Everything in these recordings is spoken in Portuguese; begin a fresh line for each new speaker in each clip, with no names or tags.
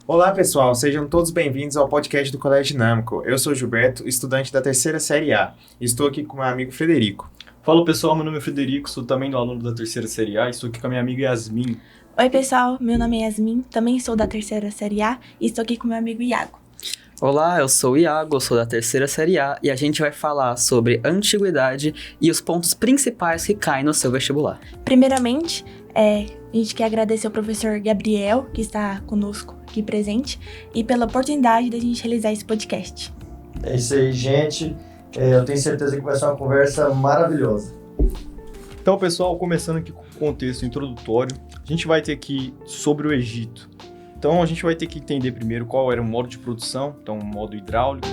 Olá, pessoal, sejam todos bem-vindos ao podcast do Colégio Dinâmico. Eu sou Gilberto, estudante da terceira série A. Estou aqui com meu amigo Frederico.
Fala pessoal, meu nome é Frederico, sou também do aluno da terceira série A e estou aqui com a minha amiga Yasmin.
Oi pessoal, meu nome é Yasmin, também sou da terceira série A e estou aqui com meu amigo Iago.
Olá, eu sou o Iago, eu sou da terceira série A e a gente vai falar sobre antiguidade e os pontos principais que caem no seu vestibular.
Primeiramente, a gente quer agradecer ao professor Gabriel, que está conosco aqui presente, e pela oportunidade da gente realizar esse podcast.
É isso aí, gente. Eu tenho certeza que vai ser uma conversa maravilhosa.
Então, pessoal, começando aqui com o contexto introdutório, a gente vai ter aqui sobre o Egito. Então, a gente vai ter que entender primeiro qual era o modo de produção, então, o modo hidráulico.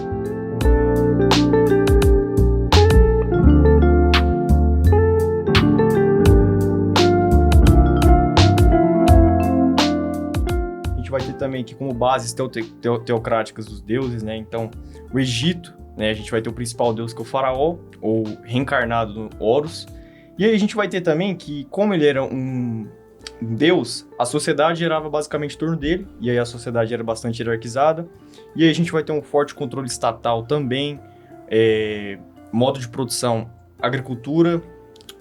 A gente vai ter também aqui como bases teocráticas dos deuses, né? Então, o Egito, né? A gente vai ter o principal deus que é o faraó, ou reencarnado no Horus. E aí a gente vai ter também que, como ele era um deus, a sociedade girava basicamente em torno dele, e aí a sociedade era bastante hierarquizada. E aí a gente vai ter um forte controle estatal também, modo de produção, agricultura,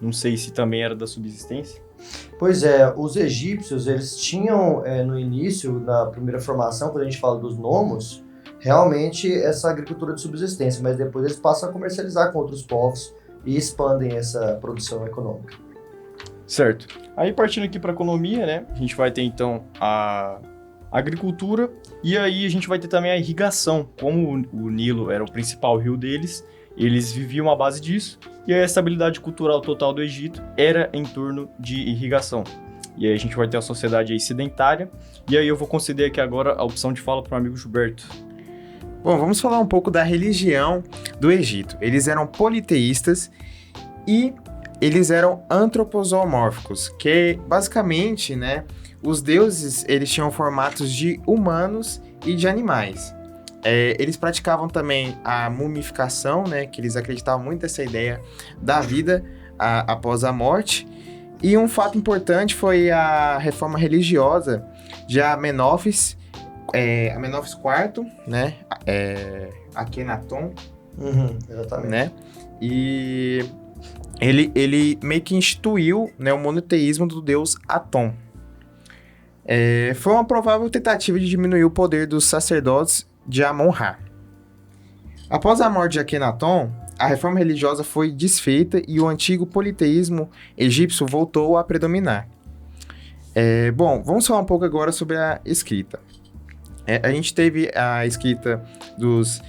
não sei se também era da subsistência.
Pois é, os egípcios, eles tinham no início, na primeira formação, quando a gente fala dos nomos, realmente essa agricultura de subsistência, mas depois eles passam a comercializar com outros povos e expandem essa produção econômica.
Certo. Aí partindo aqui para a economia, né? A gente vai ter então a agricultura e aí a gente vai ter também a irrigação. Como o Nilo era o principal rio deles, eles viviam à base disso e a estabilidade cultural total do Egito era em torno de irrigação. E aí a gente vai ter a sociedade aí sedentária e aí eu vou conceder aqui agora a opção de fala para o amigo Gilberto.
Bom, vamos falar um pouco da religião do Egito. Eles eram politeístas e eles eram antroposomórficos, que basicamente, né, os deuses eles tinham formatos de humanos e de animais. Eles praticavam também a mumificação, né, que eles acreditavam muito nessa ideia da vida após a morte. E um fato importante foi a reforma religiosa de Amenófis IV, né, Akhenaton,
Exatamente.
né, e ele meio que instituiu, né, o monoteísmo do deus Atom. Foi uma provável tentativa de diminuir o poder dos sacerdotes de Amon-Ra. Após a morte de Akhenaton, a reforma religiosa foi desfeita e o antigo politeísmo egípcio voltou a predominar. Bom, vamos falar um pouco agora sobre a escrita. A gente teve a escrita dos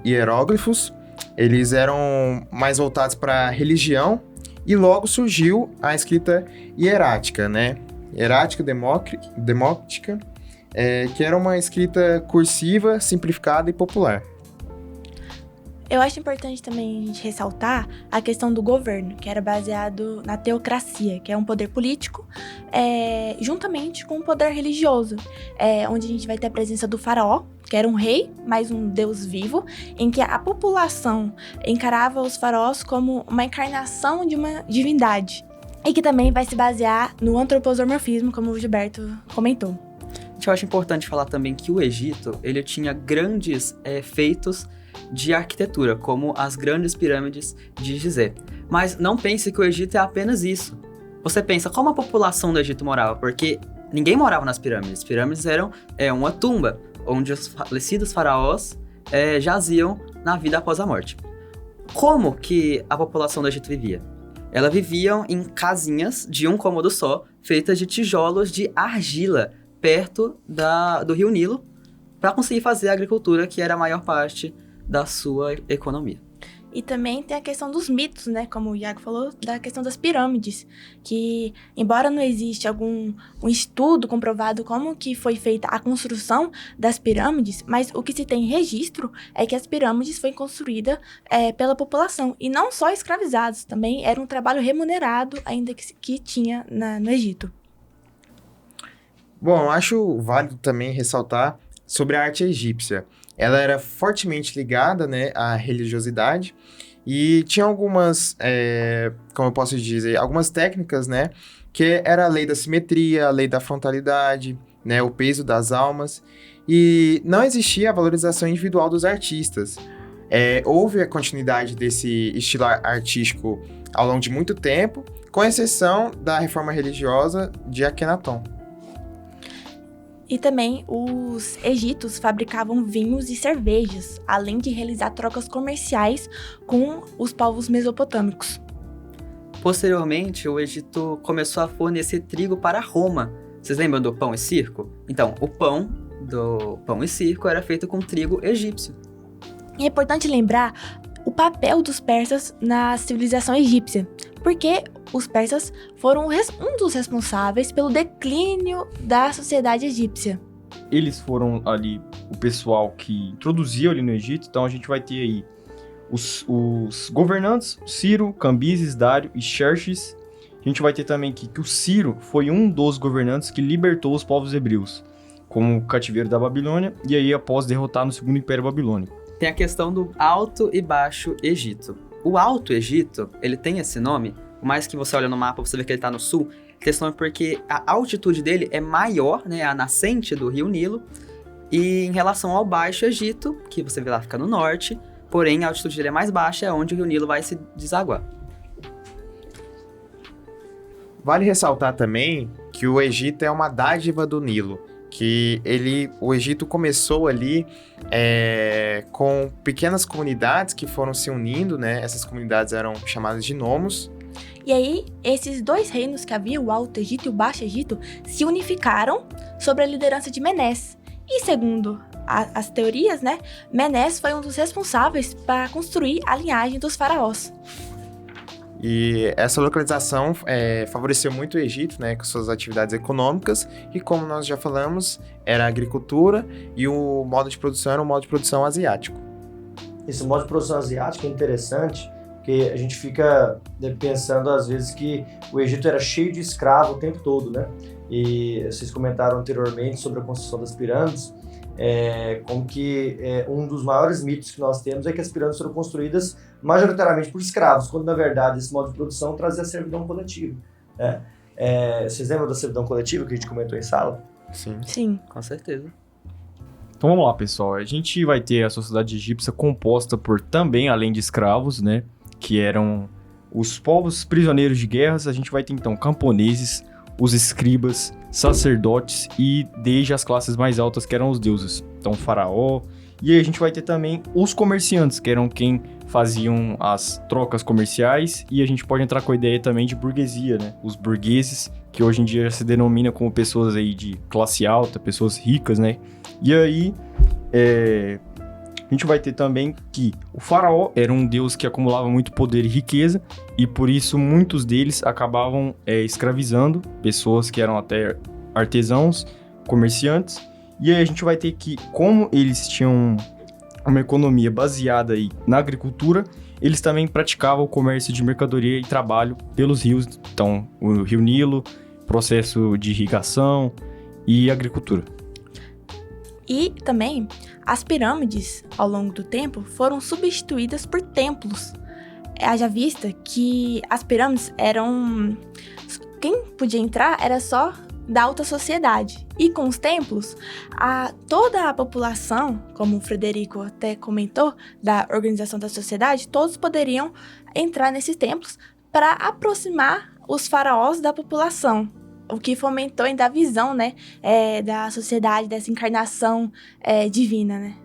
hieróglifos, eles eram mais voltados para a religião e logo surgiu a escrita hierática, né? Hierática demótica, que era uma escrita cursiva, simplificada e popular.
Eu acho importante também a gente ressaltar a questão do governo, que era baseado na teocracia, que é um poder político, juntamente com o poder religioso, onde a gente vai ter a presença do faraó, que era um rei, mais um deus vivo, em que a população encarava os faraós como uma encarnação de uma divindade, e que também vai se basear no antroposomorfismo, como o Gilberto comentou.
Eu acho importante falar também que o Egito, ele tinha grandes feitos de arquitetura, como as grandes pirâmides de Gizé. Mas não pense que o Egito é apenas isso. Você pensa, como a população do Egito morava? Porque ninguém morava nas pirâmides. As pirâmides eram uma tumba, onde os falecidos faraós jaziam na vida após a morte. Como que a população do Egito vivia? Ela vivia em casinhas de um cômodo só, feitas de tijolos de argila, perto do rio Nilo, para conseguir fazer a agricultura, que era a maior parte da sua economia.
E também tem a questão dos mitos, né? Como o Iago falou, da questão das pirâmides, que embora não exista um estudo comprovado como que foi feita a construção das pirâmides, mas o que se tem registro é que as pirâmides foram construídas pela população, e não só escravizados, também era um trabalho remunerado ainda que tinha no Egito.
Bom, acho válido também ressaltar sobre a arte egípcia. Ela era fortemente ligada, né, à religiosidade e tinha algumas, como eu posso dizer, algumas técnicas, né, que era a lei da simetria, a lei da frontalidade, né, o peso das almas, e não existia a valorização individual dos artistas. Houve a continuidade desse estilo artístico ao longo de muito tempo, com exceção da reforma religiosa de Akenaton.
E também os egípcios fabricavam vinhos e cervejas, além de realizar trocas comerciais com os povos mesopotâmicos.
Posteriormente, o Egito começou a fornecer trigo para Roma. Vocês lembram do pão e circo? Então, o pão do pão e circo era feito com trigo egípcio.
É importante lembrar o papel dos persas na civilização egípcia, porque os persas foram um dos responsáveis pelo declínio da sociedade egípcia.
Eles foram ali o pessoal que introduziu ali no Egito, então a gente vai ter aí os governantes, Ciro, Cambises, Dário e Xerxes. A gente vai ter também que o Ciro foi um dos governantes que libertou os povos hebreus, como o cativeiro da Babilônia, e aí após derrotar no Segundo Império Babilônico.
Tem a questão do Alto e Baixo Egito. O Alto Egito, ele tem esse nome, por mais que você olhe no mapa, você vê que ele está no sul, tem esse nome porque a altitude dele é maior, né, a nascente do rio Nilo, e em relação ao Baixo Egito, que você vê lá fica no norte, porém a altitude dele é mais baixa, é onde o rio Nilo vai se desaguar.
Vale ressaltar também que o Egito é uma dádiva do Nilo, que o Egito começou ali com pequenas comunidades que foram se unindo, né? Essas comunidades eram chamadas de nomos.
E aí, esses dois reinos que havia, o Alto Egito e o Baixo Egito, se unificaram sob a liderança de Menés. E segundo as teorias, né, Menés foi um dos responsáveis para construir a linhagem dos faraós.
E essa localização favoreceu muito o Egito, né, com suas atividades econômicas, e como nós já falamos, era a agricultura, e o modo de produção era um modo de produção asiático.
Esse modo de produção asiático é interessante, porque a gente fica pensando às vezes que o Egito era cheio de escravo o tempo todo, né? E vocês comentaram anteriormente sobre a construção das pirâmides, como que um dos maiores mitos que nós temos é que as pirâmides foram construídas majoritariamente por escravos, quando na verdade esse modo de produção trazia a servidão coletiva. Vocês lembram da servidão coletiva que a gente comentou em sala?
Sim.
Com certeza.
Então vamos lá, pessoal. A gente vai ter a sociedade egípcia composta por também, além de escravos, né, que eram os povos prisioneiros de guerras. A gente vai ter então camponeses, os escribas, sacerdotes e desde as classes mais altas que eram os deuses. Então faraó. E aí a gente vai ter também os comerciantes, que eram quem faziam as trocas comerciais. E a gente pode entrar com a ideia também de burguesia, né? Os burgueses, que hoje em dia se denomina como pessoas aí de classe alta, pessoas ricas, né? E aí a gente vai ter também que o faraó era um deus que acumulava muito poder e riqueza, e por isso muitos deles acabavam escravizando pessoas que eram até artesãos, comerciantes. E aí a gente vai ter que, como eles tinham uma economia baseada aí na agricultura, eles também praticavam o comércio de mercadoria e trabalho pelos rios. Então, o rio Nilo, processo de irrigação e agricultura.
E também, as pirâmides, ao longo do tempo, foram substituídas por templos. Haja vista que as pirâmides eram... Quem podia entrar era só da alta sociedade. E com os templos, toda a população, como o Frederico até comentou, da organização da sociedade, todos poderiam entrar nesses templos para aproximar os faraós da população. O que fomentou ainda a visão, né, da sociedade, dessa encarnação divina, né?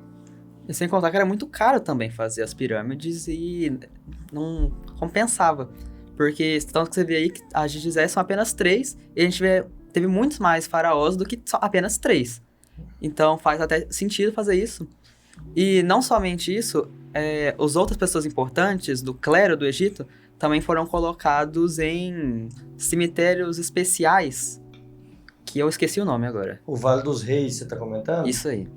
E sem contar que era muito caro também fazer as pirâmides e não compensava. Porque tanto que você vê aí que as de Gizé são apenas 3 e a gente teve muitos mais faraós do que só apenas 3. Então faz até sentido fazer isso. E não somente isso, as outras pessoas importantes do clero do Egito também foram colocados em cemitérios especiais, que eu esqueci o nome agora.
O Vale dos Reis, você está comentando?
Isso aí.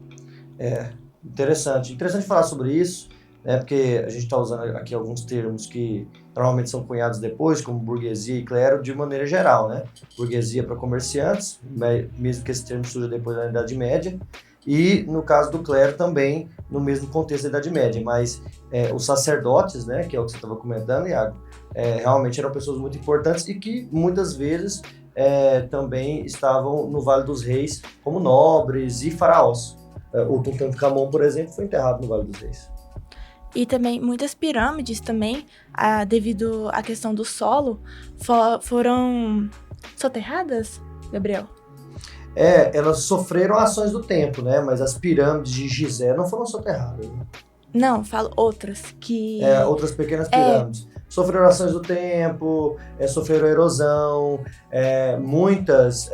Interessante. Interessante falar sobre isso, né, porque a gente está usando aqui alguns termos que normalmente são cunhados depois, como burguesia e clero, de maneira geral, né? Burguesia para comerciantes, mesmo que esse termo surja depois da Idade Média, e no caso do clero também no mesmo contexto da Idade Média, mas os sacerdotes, né, que é o que você estava comentando, Iago, realmente eram pessoas muito importantes e que muitas vezes também estavam no Vale dos Reis como nobres e faraós. O Tutankhamon, por exemplo, foi enterrado no Vale dos Reis.
E também muitas pirâmides também, devido à questão do solo, foram soterradas, Gabriel?
Elas sofreram ações do tempo, né? Mas as pirâmides de Gizé não foram soterradas, né?
Não, falo outras que...
Outras pequenas pirâmides. Sofreram ações do tempo, sofreram erosão, muitas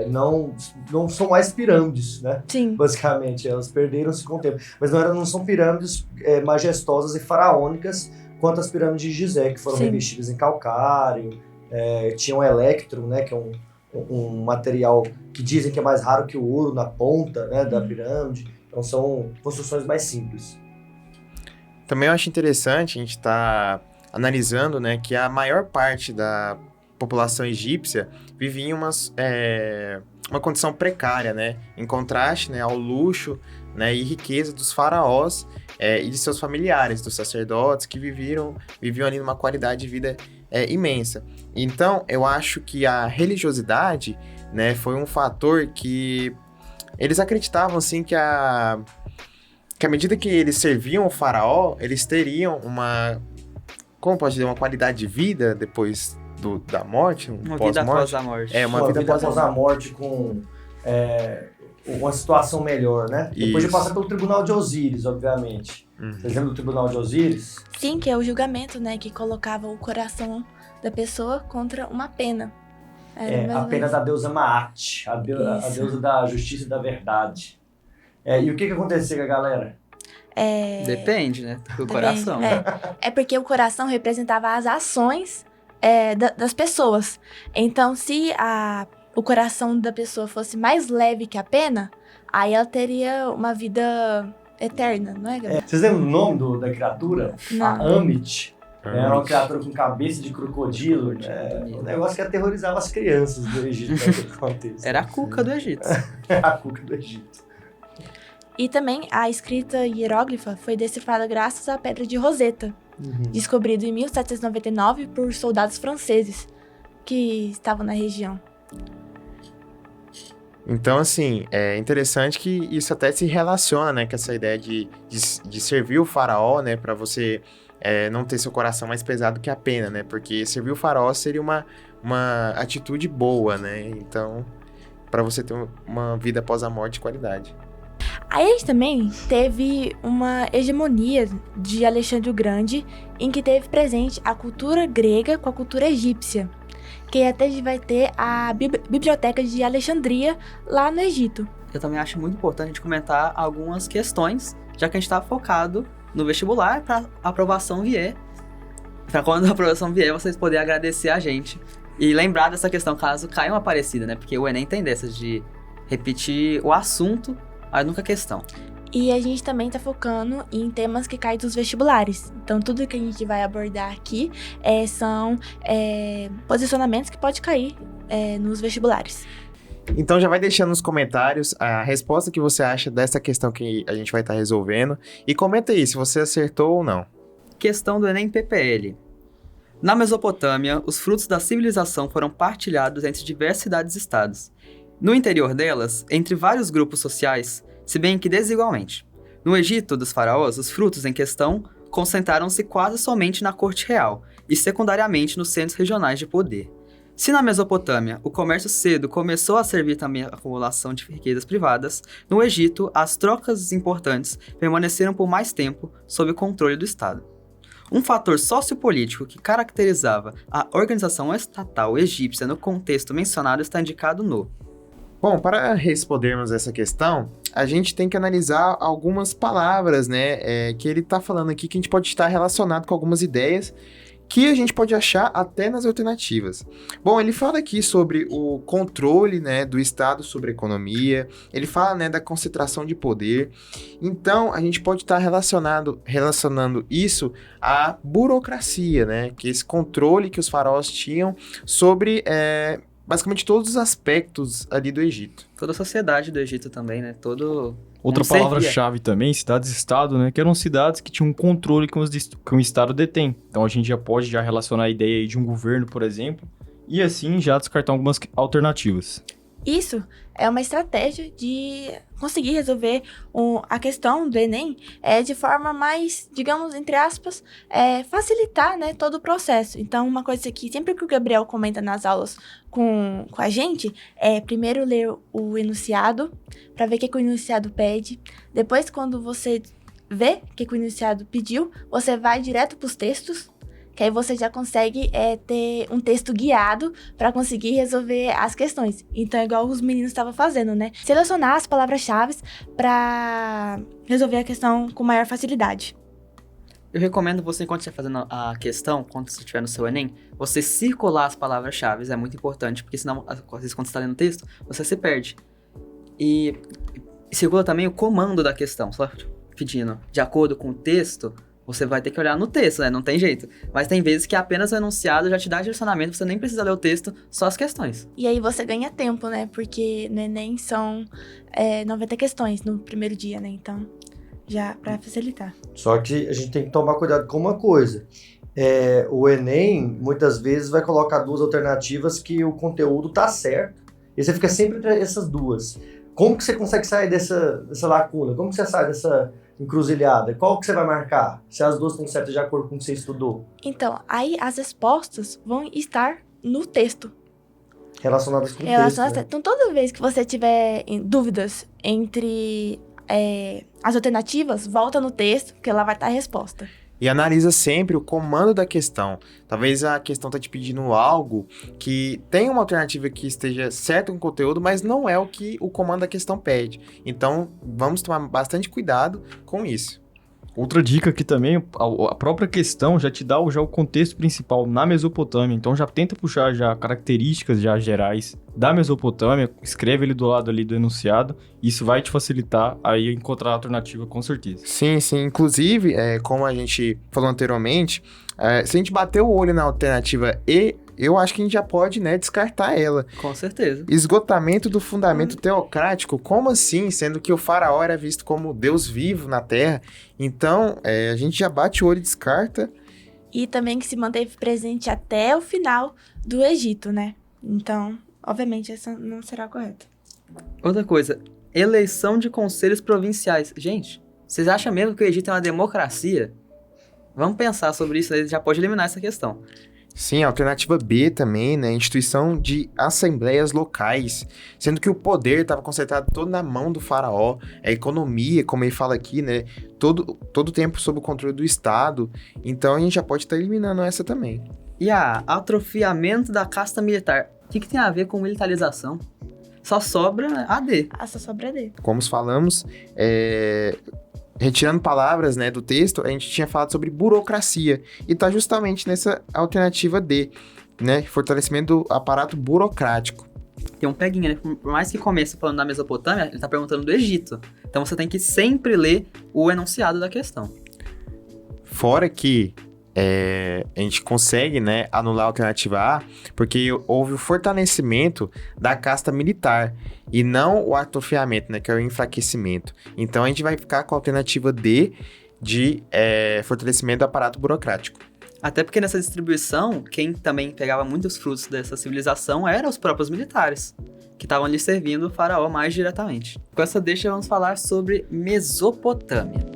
não são mais pirâmides, né?
Sim.
Basicamente, elas perderam-se com o tempo. Mas não são pirâmides majestosas e faraônicas quanto as pirâmides de Gizé, que foram
Sim.
revestidas em calcário, tinham electrum, né? Que é um material que dizem que é mais raro que o ouro na ponta, né, da pirâmide. Então são construções mais simples.
Também eu acho interessante a gente estar analisando, né, que a maior parte da população egípcia vivia em uma condição precária, né, em contraste, né, ao luxo, né, e riqueza dos faraós e de seus familiares, dos sacerdotes que viviam ali numa qualidade de vida imensa. Então, eu acho que a religiosidade, né, foi um fator que eles acreditavam, assim, que à medida que eles serviam o faraó, eles teriam uma qualidade de vida depois da morte,
Uma vida após a morte.
Uma vida após a morte com uma situação melhor, né? Depois de passar pelo Tribunal de Osíris, obviamente. Vocês lembram do Tribunal de Osíris?
Sim, que é o julgamento, né, que colocava o coração da pessoa contra uma pena.
A pena da deusa Maat, a deusa da justiça e da verdade. E o que acontecia com a galera?
Depende, né? Do coração.
É porque o coração representava as ações das pessoas. Então, se o coração da pessoa fosse mais leve que a pena, aí ela teria uma vida eterna, não é, Gabriel?
Vocês lembram o nome da criatura?
Não.
A Amit. Era uma criatura com cabeça de crocodilo. Um negócio que aterrorizava as crianças do Egito naquele contexto.
Era a cuca do Egito.
A cuca do Egito.
E também a escrita hieróglifa foi decifrada graças à Pedra de Roseta, descobrido em 1799 por soldados franceses que estavam na região.
Então, assim, é interessante que isso até se relaciona, né, com essa ideia de servir o faraó, né, para você não ter seu coração mais pesado que a pena, né, porque servir o faraó seria uma atitude boa, né, então, para você ter uma vida após a morte de qualidade.
Aí a gente também teve uma hegemonia de Alexandre o Grande, em que teve presente a cultura grega com a cultura egípcia, que até a gente vai ter a Biblioteca de Alexandria lá no Egito.
Eu também acho muito importante a gente comentar algumas questões, já que a gente está focado no vestibular para a aprovação vier. Para quando a aprovação vier, vocês poderem agradecer a gente. E lembrar dessa questão, caso caia uma parecida, né? Porque o Enem tem dessas de repetir o assunto, mas nunca a questão.
E a gente também tá focando em temas que caem dos vestibulares. Então, tudo que a gente vai abordar aqui são posicionamentos que pode cair nos vestibulares.
Então já vai deixando nos comentários a resposta que você acha dessa questão que a gente vai estar resolvendo. E comenta aí se você acertou ou não.
Questão do Enem PPL. Na Mesopotâmia, os frutos da civilização foram partilhados entre diversas cidades e estados. No interior delas, entre vários grupos sociais, se bem que desigualmente. No Egito dos faraós, os frutos em questão concentraram-se quase somente na corte real e secundariamente nos centros regionais de poder. Se na Mesopotâmia o comércio cedo começou a servir também à acumulação de riquezas privadas, no Egito as trocas importantes permaneceram por mais tempo sob o controle do Estado. Um fator sociopolítico que caracterizava a organização estatal egípcia no contexto mencionado está indicado no...
Bom, para respondermos essa questão, a gente tem que analisar algumas palavras, né, que ele está falando aqui, que a gente pode estar relacionado com algumas ideias que a gente pode achar até nas alternativas. Bom, ele fala aqui sobre o controle, né, do Estado sobre a economia, ele fala, né, da concentração de poder. Então, a gente pode estar relacionando isso à burocracia, né, que esse controle que os faraós tinham sobre... basicamente todos os aspectos ali do Egito.
Toda a sociedade do Egito também, né?
Outra palavra-chave também, cidades-estado, né? Que eram cidades que tinham um controle que o Estado detém. Então a gente já pode relacionar a ideia aí de um governo, por exemplo, e assim já descartar algumas alternativas.
Isso é uma estratégia de conseguir resolver a questão do Enem de forma mais, digamos, entre aspas, facilitar, né, todo o processo. Então, uma coisa que sempre que o Gabriel comenta nas aulas com a gente é primeiro ler o enunciado para ver o que o enunciado pede. Depois, quando você vê o que o enunciado pediu, você vai direto para os textos, que aí você já consegue ter um texto guiado para conseguir resolver as questões. Então, é igual os meninos estavam fazendo, né? Selecionar as palavras-chave para resolver a questão com maior facilidade.
Eu recomendo você, enquanto você estiver fazendo a questão, quando você estiver no seu Enem, você circular as palavras-chave. É muito importante, porque senão, às vezes, quando você está lendo o texto, você se perde. E circula também o comando da questão, só pedindo, de acordo com o texto, você vai ter que olhar no texto, né? Não tem jeito. Mas tem vezes que apenas o enunciado já te dá direcionamento, você nem precisa ler o texto, só as questões.
E aí você ganha tempo, né? Porque no Enem são 90 questões no primeiro dia, né? Então, já para facilitar.
Só que a gente tem que tomar cuidado com uma coisa. O Enem, muitas vezes, vai colocar duas alternativas que o conteúdo tá certo. E você fica sempre entre essas duas. Como que você consegue sair dessa lacuna? Como que você sai dessa encruzilhada? Qual que você vai marcar? Se as duas estão certas de acordo com o que você estudou?
Então, aí as respostas vão estar no texto.
Relacionadas com o texto, né?
Então, toda vez que você tiver dúvidas entre as alternativas, volta no texto, que lá vai estar a resposta.
E analisa sempre o comando da questão. Talvez a questão está te pedindo algo que tem uma alternativa que esteja certa com o conteúdo, mas não é o que o comando da questão pede. Então, vamos tomar bastante cuidado com isso.
Outra dica aqui também, a própria questão já te dá o contexto principal na Mesopotâmia, então já tenta puxar já características já gerais da Mesopotâmia, escreve ele do lado ali do enunciado, isso vai te facilitar aí encontrar a alternativa com certeza.
Sim, sim. Inclusive, como a gente falou anteriormente, se a gente bater o olho na alternativa E, eu acho que a gente já pode, né, descartar ela.
Com certeza.
Esgotamento do fundamento teocrático, como assim? Sendo que o faraó era visto como Deus vivo na Terra. Então, a gente já bate o olho e descarta.
E também que se manteve presente até o final do Egito, né? Então, obviamente, essa não será correta.
Outra coisa, eleição de conselhos provinciais. Gente, vocês acham mesmo que o Egito é uma democracia? Vamos pensar sobre isso, aí já pode eliminar essa questão.
Sim, a alternativa B também, né? Instituição de assembleias locais, sendo que o poder estava concentrado todo na mão do faraó, a economia, como ele fala aqui, né? Todo o tempo sob o controle do Estado. Então a gente já pode estar eliminando essa também.
E atrofiamento da casta militar. O que tem a ver com militarização? Só sobra a D.
Só sobra a D.
Como falamos, retirando palavras, né, do texto, a gente tinha falado sobre burocracia. E tá justamente nessa alternativa D, né? Fortalecimento do aparato burocrático.
Tem um peguinha, né? Por mais que comece falando da Mesopotâmia, ele tá perguntando do Egito. Então você tem que sempre ler o enunciado da questão.
Fora que a gente consegue, né, anular a alternativa A, porque houve o fortalecimento da casta militar e não o atrofiamento, né, que é o enfraquecimento. Então a gente vai ficar com a alternativa D de fortalecimento do aparato burocrático.
Até porque nessa distribuição, quem também pegava muitos frutos dessa civilização eram os próprios militares, que estavam ali servindo o faraó mais diretamente. Com essa deixa, vamos falar sobre Mesopotâmia.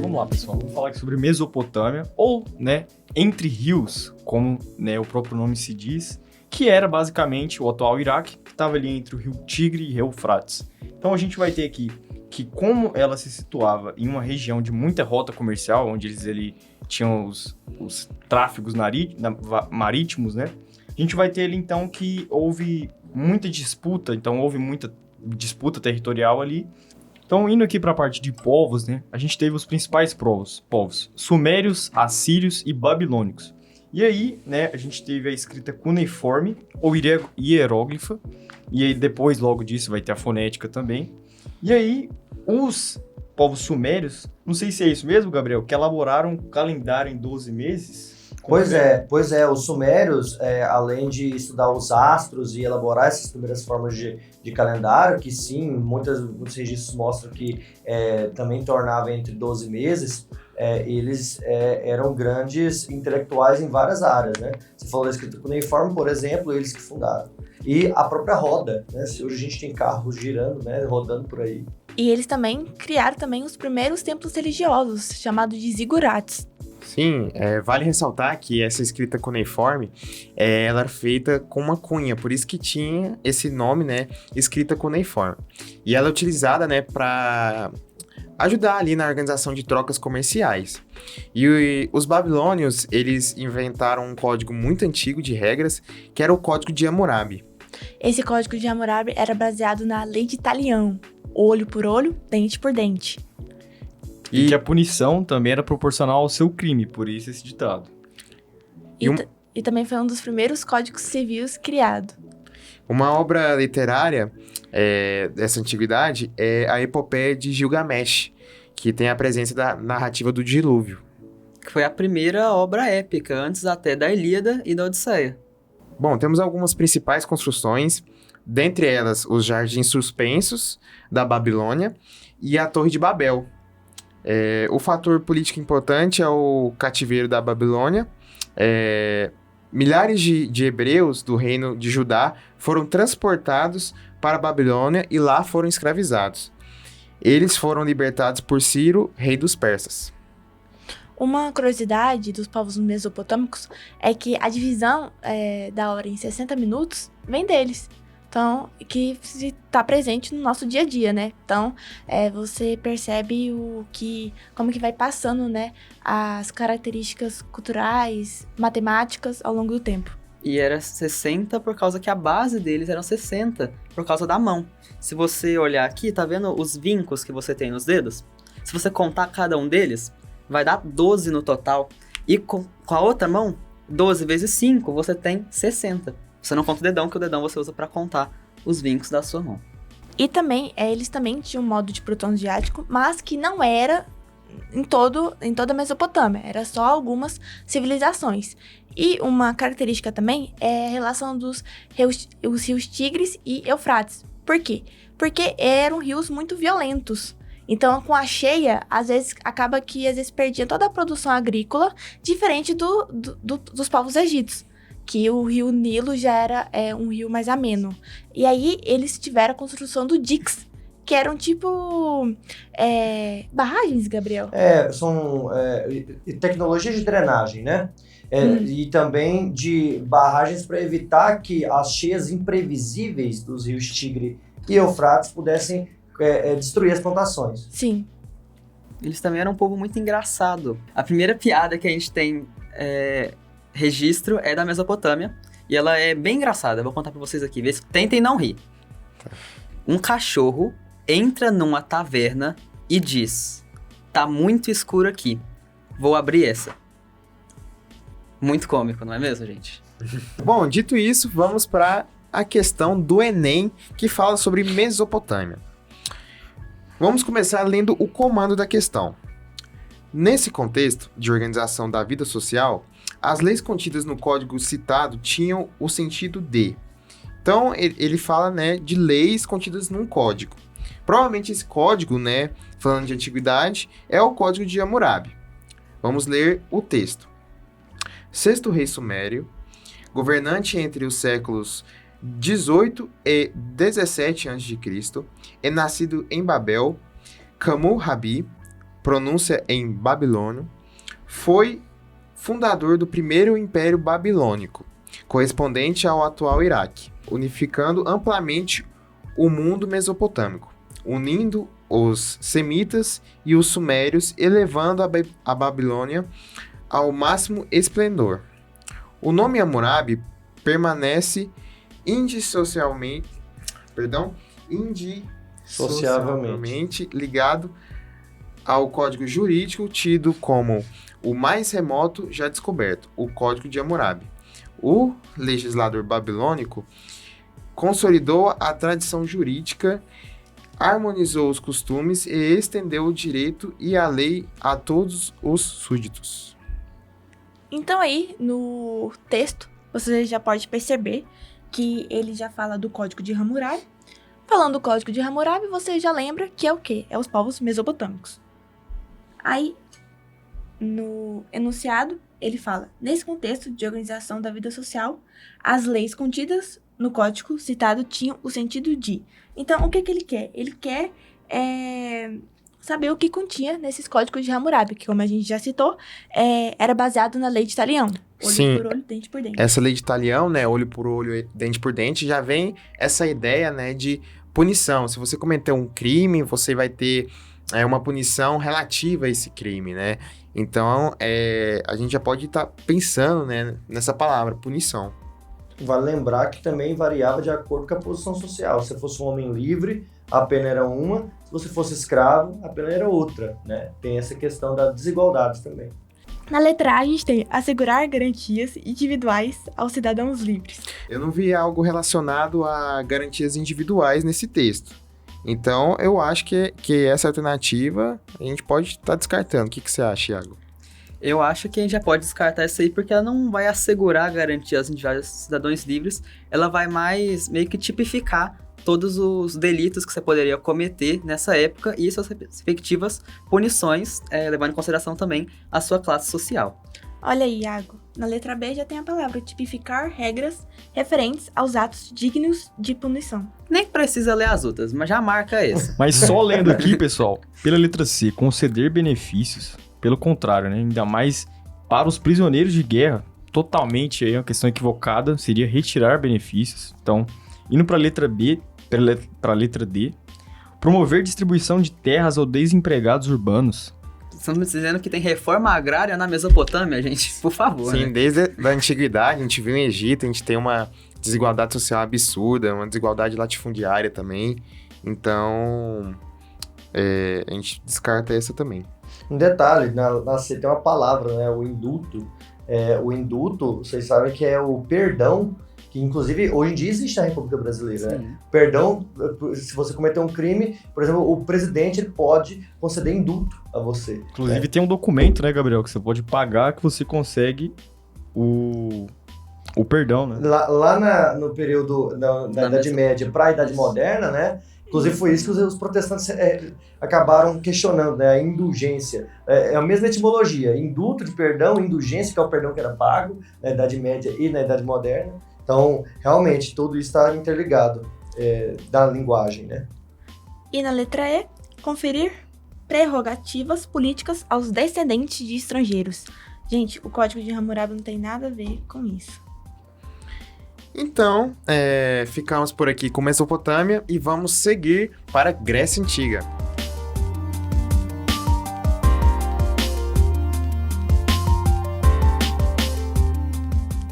Vamos lá, pessoal, vamos falar aqui sobre Mesopotâmia, ou, né, entre rios, como, né, o próprio nome se diz, que era basicamente o atual Iraque, que estava ali entre o rio Tigre e o Eufrates. Então a gente vai ter aqui que como ela se situava em uma região de muita rota comercial, onde eles ali tinham os tráfegos marítimos, né? A gente vai ter ali então que houve muita disputa, então houve muita disputa territorial ali. Então indo aqui para a parte de povos, né? A gente teve os principais povos sumérios, assírios e babilônicos. E aí, né, a gente teve a escrita cuneiforme, ou hieróglifa, e aí depois, logo disso, vai ter a fonética também. E aí, os povos sumérios, não sei se é isso mesmo, Gabriel, que elaboraram um calendário em 12 meses.
Pois é, os sumérios, além de estudar os astros e elaborar essas primeiras formas de calendário, que sim, muitos registros mostram que também tornava entre 12 meses, eles eram grandes intelectuais em várias áreas, né? Você falou da escrita cuneiforme, por exemplo, eles que fundaram. E a própria roda, né? Hoje a gente tem carros girando, né? Rodando por aí.
E eles também criaram também os primeiros templos religiosos, chamados de zigurates.
Sim, vale ressaltar que essa escrita cuneiforme, ela era feita com uma cunha, por isso que tinha esse nome, né, escrita cuneiforme. E ela é utilizada, né, para ajudar ali na organização de trocas comerciais. E os babilônios, eles inventaram um código muito antigo de regras, que era o Código de Hammurabi.
Esse código de Hammurabi era baseado na lei de Talião, olho por olho, dente por dente.
E que a punição também era proporcional ao seu crime, por isso esse ditado.
E também foi um dos primeiros códigos civis criado.
Uma obra literária dessa antiguidade é a Epopeia de Gilgamesh, que tem a presença da narrativa do dilúvio.
Que foi a primeira obra épica, antes até da Ilíada e da Odisseia.
Bom, temos algumas principais construções, dentre elas os Jardins Suspensos da Babilônia e a Torre de Babel. O fator político importante é o cativeiro da Babilônia. Milhares de hebreus do reino de Judá foram transportados para a Babilônia e lá foram escravizados. Eles foram libertados por Ciro, rei dos persas.
Uma curiosidade dos povos mesopotâmicos é que a divisão da hora em 60 minutos vem deles. Então, que está presente no nosso dia a dia, né? Então, você percebe como que vai passando, né, as características culturais, matemáticas ao longo do tempo.
E era 60 por causa que a base deles eram 60, por causa da mão. Se você olhar aqui, tá vendo os vincos que você tem nos dedos? Se você contar cada um deles, vai dar 12 no total. E com a outra mão, 12 vezes 5, você tem 60. Você não conta o dedão, que o dedão você usa para contar os vincos da sua mão.
E também, eles também tinham um modo de proto-asiático, mas que não era em toda a Mesopotâmia, era só algumas civilizações. E uma característica também é a relação dos rios Tigres e Eufrates. Por quê? Porque eram rios muito violentos. Então, com a cheia, às vezes, acaba que às vezes perdia toda a produção agrícola, diferente dos povos egípcios, que o rio Nilo já era um rio mais ameno. E aí, eles tiveram a construção do Dix, que eram tipo barragens, Gabriel.
São tecnologias de drenagem, né? E também de barragens para evitar que as cheias imprevisíveis dos rios Tigre e Eufrates pudessem destruir as plantações.
Sim.
Eles também eram um povo muito engraçado. A primeira piada que a gente tem registro é da Mesopotâmia, e ela é bem engraçada. Eu vou contar pra vocês aqui, tentem não rir. Um cachorro entra numa taverna e diz: tá muito escuro aqui, vou abrir essa. Muito cômico, não é mesmo, gente?
Bom, dito isso, vamos para a questão do Enem, que fala sobre Mesopotâmia. Vamos começar lendo o comando da questão. Nesse contexto de organização da vida social, as leis contidas no código citado tinham o sentido de... Então, ele fala, né, de leis contidas num código. Provavelmente esse código, né, falando de antiguidade, é o Código de Hammurabi. Vamos ler o texto. Sexto rei sumério, governante entre os séculos 18 e 17 a.C., é nascido em Babel, Hammurabi, pronúncia em babilônio, foi fundador do primeiro Império Babilônico, correspondente ao atual Iraque, unificando amplamente o mundo mesopotâmico, unindo os semitas e os sumérios, elevando a Babilônia ao máximo esplendor. O nome Hammurabi permanece indissociavelmente ligado ao código jurídico tido como o mais remoto já descoberto, o Código de Hammurabi. O legislador babilônico consolidou a tradição jurídica, harmonizou os costumes e estendeu o direito e a lei a todos os súditos.
Então aí, no texto, você já pode perceber que ele já fala do Código de Hammurabi. Falando do Código de Hammurabi, você já lembra que é o quê? É os povos mesopotâmicos. Aí, no enunciado, ele fala: nesse contexto de organização da vida social, as leis contidas no código citado tinham o sentido de... Então, o que ele quer? Ele quer saber o que continha nesses códigos de Hammurabi, que, como a gente já citou, era baseado na lei de Talião. Olho
Sim.
por olho, dente por dente.
Essa lei de Talião, né, olho por olho, dente por dente, já vem essa ideia, né, de punição. Se você cometer um crime, você vai ter uma punição relativa a esse crime, né? Então, a gente já pode estar pensando, né, nessa palavra, punição.
Vale lembrar que também variava de acordo com a posição social. Se você fosse um homem livre, a pena era uma. Se você fosse escravo, a pena era outra, né? Tem essa questão da desigualdade também.
Na letra A, a gente tem assegurar garantias individuais aos cidadãos livres.
Eu não vi algo relacionado a garantias individuais nesse texto. Então, eu acho que essa alternativa a gente pode estar descartando. O que você acha, Iago?
Eu acho que a gente já pode descartar isso aí, porque ela não vai assegurar garantias individuais aos cidadãos livres, ela vai mais meio que tipificar todos os delitos que você poderia cometer nessa época e suas respectivas punições, levando em consideração também a sua classe social.
Olha aí, Iago. Na letra B já tem a palavra tipificar regras referentes aos atos dignos de punição.
Nem precisa ler as outras, mas já marca essa.
Mas só lendo aqui, pessoal, pela letra C, conceder benefícios, pelo contrário, né? Ainda mais para os prisioneiros de guerra, totalmente aí uma questão equivocada, seria retirar benefícios. Então, indo para a letra B, para a letra D, promover distribuição de terras aos desempregados urbanos.
Estamos dizendo que tem reforma agrária na Mesopotâmia, gente, por favor.
Sim,
né?
desde a antiguidade, a gente viu no Egito, a gente tem uma desigualdade social absurda, uma desigualdade latifundiária também. Então, a gente descarta essa também.
Um detalhe, na C tem uma palavra, né? O indulto. O indulto, vocês sabem que é o perdão, que inclusive hoje em dia existe na República Brasileira, né? Perdão, se você cometer um crime, por exemplo, o presidente ele pode conceder indulto a você.
Inclusive tem um documento, né, Gabriel, que você pode pagar que você consegue o perdão, né?
Lá no período da Idade Média para a Idade Moderna, né? Inclusive foi isso que os protestantes acabaram questionando, né? A indulgência. É a mesma etimologia, indulto de perdão, indulgência, que é o perdão que era pago na Idade Média e na Idade Moderna. Então, realmente, tudo isso está interligado da linguagem, né?
E na letra E, conferir prerrogativas políticas aos descendentes de estrangeiros. Gente, o Código de Hammurabi não tem nada a ver com isso.
Então, ficamos por aqui com Mesopotâmia e vamos seguir para a Grécia Antiga.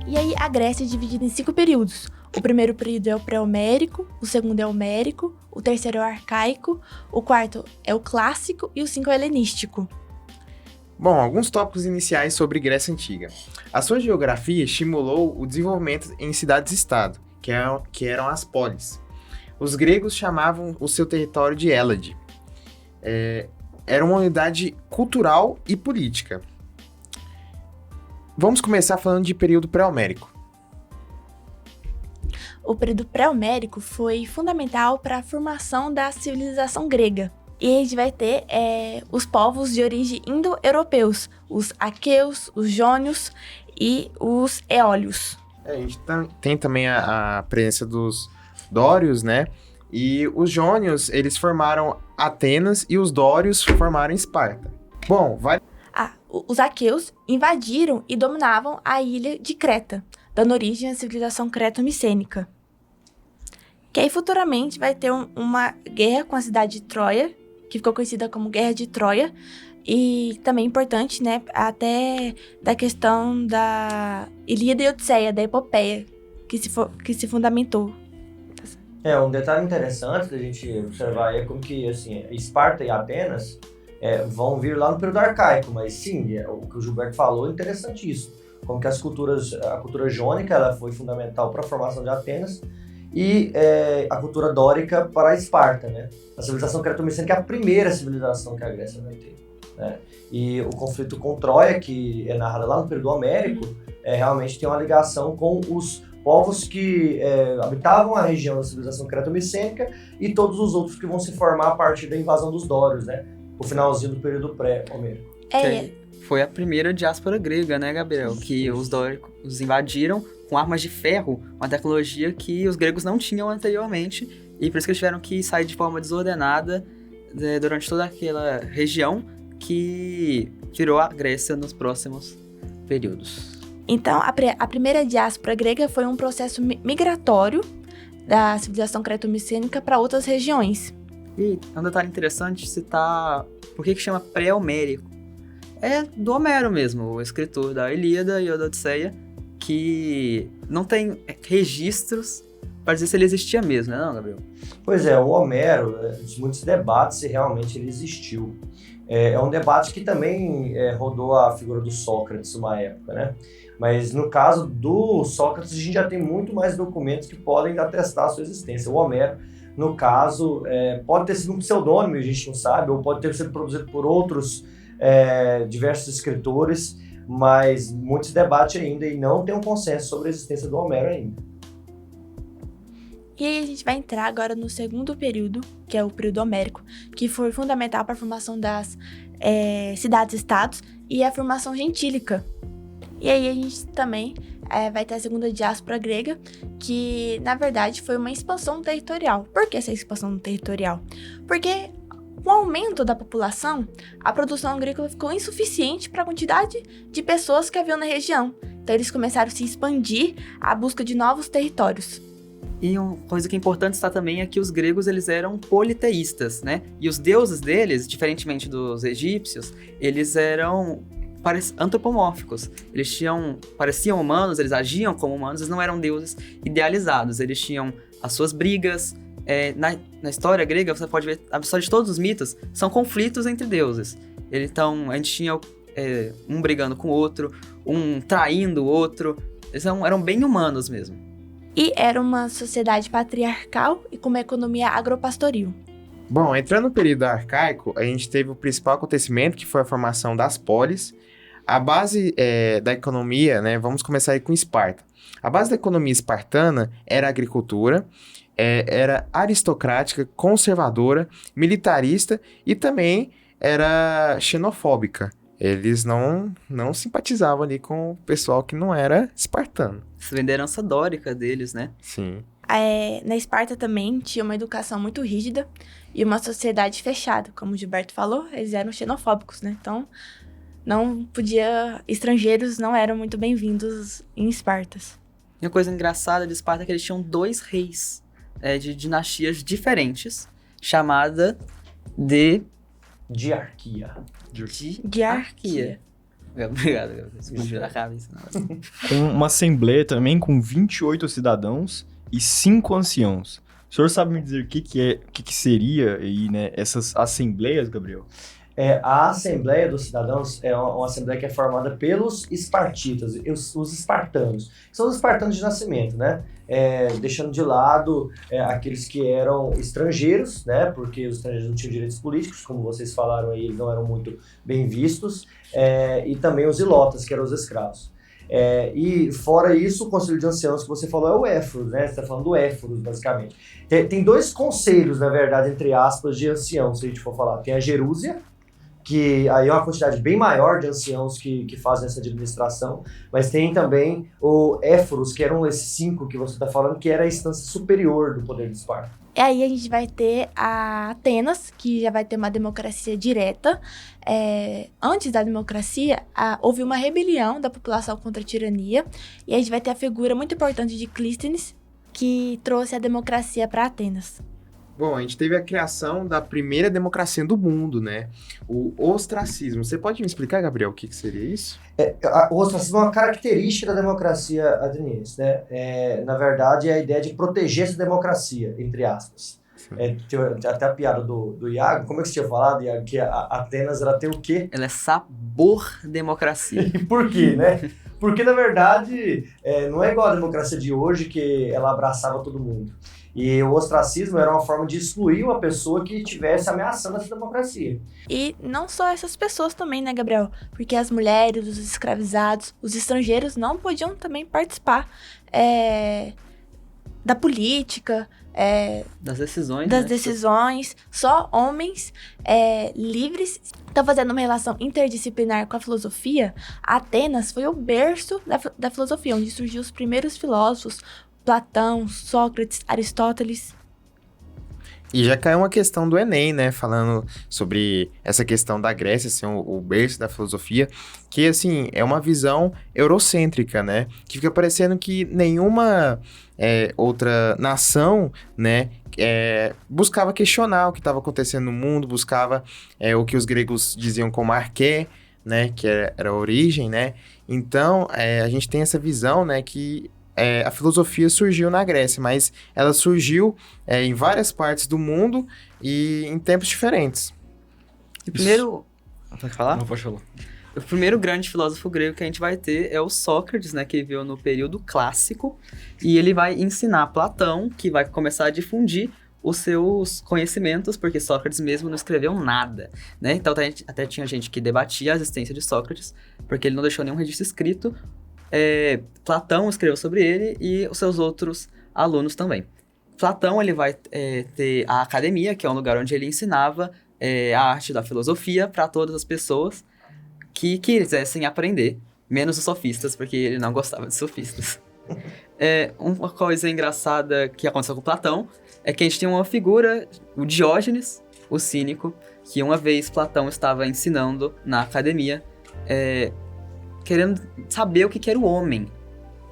E aí, a Grécia é dividida em 5 períodos. O primeiro período é o pré-homérico, o segundo é o homérico, o terceiro é o arcaico, o quarto é o clássico e o 5 é o helenístico.
Bom, alguns tópicos iniciais sobre Grécia Antiga. A sua geografia estimulou o desenvolvimento em cidades-estado, que eram as polis. Os gregos chamavam o seu território de Hélade. Era uma unidade cultural e política. Vamos começar falando de período pré-homérico.
O período pré-homérico foi fundamental para a formação da civilização grega. E a gente vai ter os povos de origem indo-europeus, os aqueus, os jônios e os eólios.
A gente tem também a presença dos dórios, né? E os jônios, eles formaram Atenas e os dórios formaram Esparta. Bom,
Os aqueus invadiram e dominavam a ilha de Creta, dando origem à civilização creto-micênica. Que aí futuramente vai ter uma guerra com a cidade de Troia, que ficou conhecida como Guerra de Troia, e também importante, né, até da questão da Ilíada e Odisseia, da epopeia, que se fundamentou.
Um detalhe interessante da gente observar é como que, assim, Esparta e Atenas vão vir lá no período arcaico, mas sim, o que o Gilberto falou é interessante isso. Como que a cultura jônica ela foi fundamental para a formação de Atenas e a cultura dórica para a Esparta, né? A civilização creto-micênica é a primeira civilização que a Grécia vai ter. né? E o conflito com Troia, que é narrado lá no período homérico, realmente tem uma ligação com os povos que habitavam a região da civilização creto-micênica e todos os outros que vão se formar a partir da invasão dos dórios, né? O finalzinho do período pré-homérico.
Foi a primeira diáspora grega, né, Gabriel? Que os dóricos invadiram com armas de ferro, uma tecnologia que os gregos não tinham anteriormente, e por isso que eles tiveram que sair de forma desordenada durante toda aquela região que virou a Grécia nos próximos períodos.
Então, a primeira diáspora grega foi um processo migratório da civilização creto-micênica para outras regiões.
E é um detalhe interessante citar por que chama pré-homérico. É do Homero mesmo, o escritor da Ilíada e da Odisseia, que não tem registros para dizer se ele existia mesmo, né, não, Gabriel?
Pois é, o Homero, muitos debates se realmente ele existiu. É um debate que também rodou a figura do Sócrates uma época, né? Mas no caso do Sócrates, a gente já tem muito mais documentos que podem atestar a sua existência. O Homero, no caso, pode ter sido um pseudônimo, a gente não sabe, ou pode ter sido produzido por outros diversos escritores, mas muitos debates ainda e não tem um consenso sobre a existência do Homero ainda.
E aí a gente vai entrar agora no segundo período, que é o período homérico, que foi fundamental para a formação das cidades-estados e a formação gentílica. E aí a gente também vai ter a segunda diáspora grega, que na verdade foi uma expansão territorial. Por que essa expansão territorial? Porque com o aumento da população, a produção agrícola ficou insuficiente para a quantidade de pessoas que haviam na região. Então eles começaram a se expandir à busca de novos territórios.
E uma coisa que é importante citar também é que os gregos eles eram politeístas, né? E os deuses deles, diferentemente dos egípcios, eles eram antropomórficos. Eles pareciam humanos, eles agiam como humanos, eles não eram deuses idealizados. Eles tinham as suas brigas. Na história grega, você pode ver, a história de todos os mitos são conflitos entre deuses. Então, a gente tinha um brigando com o outro, um traindo o outro. Eles eram bem humanos mesmo.
E era uma sociedade patriarcal e com uma economia agropastoril.
Bom, entrando no período arcaico, a gente teve o principal acontecimento, que foi a formação das polis. A base da economia, né, vamos começar aí com Esparta. A base da economia espartana era a agricultura, era aristocrática, conservadora, militarista e também era xenofóbica. Eles não simpatizavam ali com o pessoal que não era espartano.
Isso vem da herança dórica deles, né?
Sim.
Na Esparta também tinha uma educação muito rígida e uma sociedade fechada. Como o Gilberto falou, eles eram xenofóbicos, né? Então, estrangeiros não eram muito bem-vindos em Esparta.
E uma coisa engraçada de Esparta é que eles tinham 2 reis de dinastias diferentes, chamada de
Diarquia.
Diarquia.
Obrigado, explodiu na cabeça.
Uma assembleia também com 28 cidadãos e 5 anciãos. O senhor sabe me dizer o que seria aí, né, essas assembleias, Gabriel?
A Assembleia dos Cidadãos é uma assembleia que é formada pelos espartitas, os espartanos. São os espartanos de nascimento, né? Deixando de lado aqueles que eram estrangeiros, né? Porque os estrangeiros não tinham direitos políticos, como vocês falaram aí, eles não eram muito bem vistos. E também os ilotas, que eram os escravos. E fora isso, o Conselho de Anciãos que você falou é o Éforos, né? Você está falando do Éforos, basicamente. Tem 2 conselhos, na verdade, entre aspas, de anciãos, se a gente for falar. Tem a Gerúsia, que aí é uma quantidade bem maior de anciãos que fazem essa administração, mas tem também o Éforos, que eram esses 5 que você está falando, que era a instância superior do poder de Esparta.
E aí a gente vai ter a Atenas, que já vai ter uma democracia direta. Antes da democracia, houve uma rebelião da população contra a tirania, e a gente vai ter a figura muito importante de Clístenes, que trouxe a democracia para Atenas.
Bom, a gente teve a criação da primeira democracia do mundo, né? O ostracismo. Você pode me explicar, Gabriel, o que seria isso?
O ostracismo é uma característica da democracia ateniense, né? Na verdade, é a ideia de proteger essa democracia, entre aspas. Tem até a piada do Iago. Como é que você tinha falado, Iago? Que a Atenas, ela tem o quê?
Ela é sabor democracia.
E por quê, né? Porque, na verdade, não é igual a democracia de hoje, que ela abraçava todo mundo. E o ostracismo era uma forma de excluir uma pessoa que estivesse ameaçando essa democracia.
E não só essas pessoas também, né, Gabriel? Porque as mulheres, os escravizados, os estrangeiros não podiam também participar da política,
Das decisões,
das
né?
decisões. Só homens livres. Então, fazendo uma relação interdisciplinar com a filosofia, Atenas foi o berço da filosofia, onde surgiu os primeiros filósofos, Platão, Sócrates, Aristóteles.
E já caiu uma questão do Enem, né? Falando sobre essa questão da Grécia ser o berço da filosofia, que, assim, é uma visão eurocêntrica, né? Que fica parecendo que nenhuma outra nação, né, buscava questionar o que estava acontecendo no mundo, buscava o que os gregos diziam como arqué, né? Que era a origem, né? Então, a gente tem essa visão, né, que a filosofia surgiu na Grécia, mas ela surgiu em várias partes do mundo e em tempos diferentes.
E primeiro... Pode falar?
Não pode falar.
O primeiro grande filósofo grego que a gente vai ter é o Sócrates, né, que viveu no período clássico, e ele vai ensinar Platão, que vai começar a difundir os seus conhecimentos, porque Sócrates mesmo não escreveu nada, né? Então até tinha gente que debatia a existência de Sócrates, porque ele não deixou nenhum registro escrito. Platão escreveu sobre ele e os seus outros alunos também. Platão ele vai ter a academia, que é um lugar onde ele ensinava a arte da filosofia para todas as pessoas que quisessem aprender, menos os sofistas, porque ele não gostava de sofistas. Uma coisa engraçada que aconteceu com Platão é que a gente tem uma figura, o Diógenes, o cínico, que uma vez Platão estava ensinando na academia, querendo saber o que era o homem.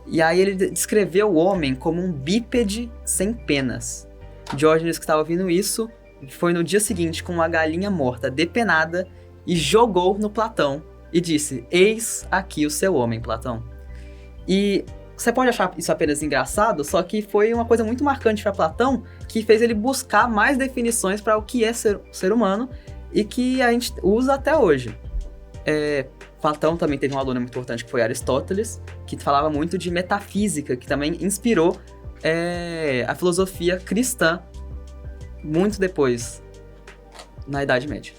E aí ele descreveu o homem como um bípede sem penas. Diógenes, que estava ouvindo isso, foi no dia seguinte com uma galinha morta depenada e jogou no Platão e disse: "Eis aqui o seu homem, Platão." E você pode achar isso apenas engraçado, só que foi uma coisa muito marcante para Platão, que fez ele buscar mais definições para o que é ser humano e que a gente usa até hoje. Platão também teve um aluno muito importante que foi Aristóteles, que falava muito de metafísica, que também inspirou a filosofia cristã muito depois, na Idade Média.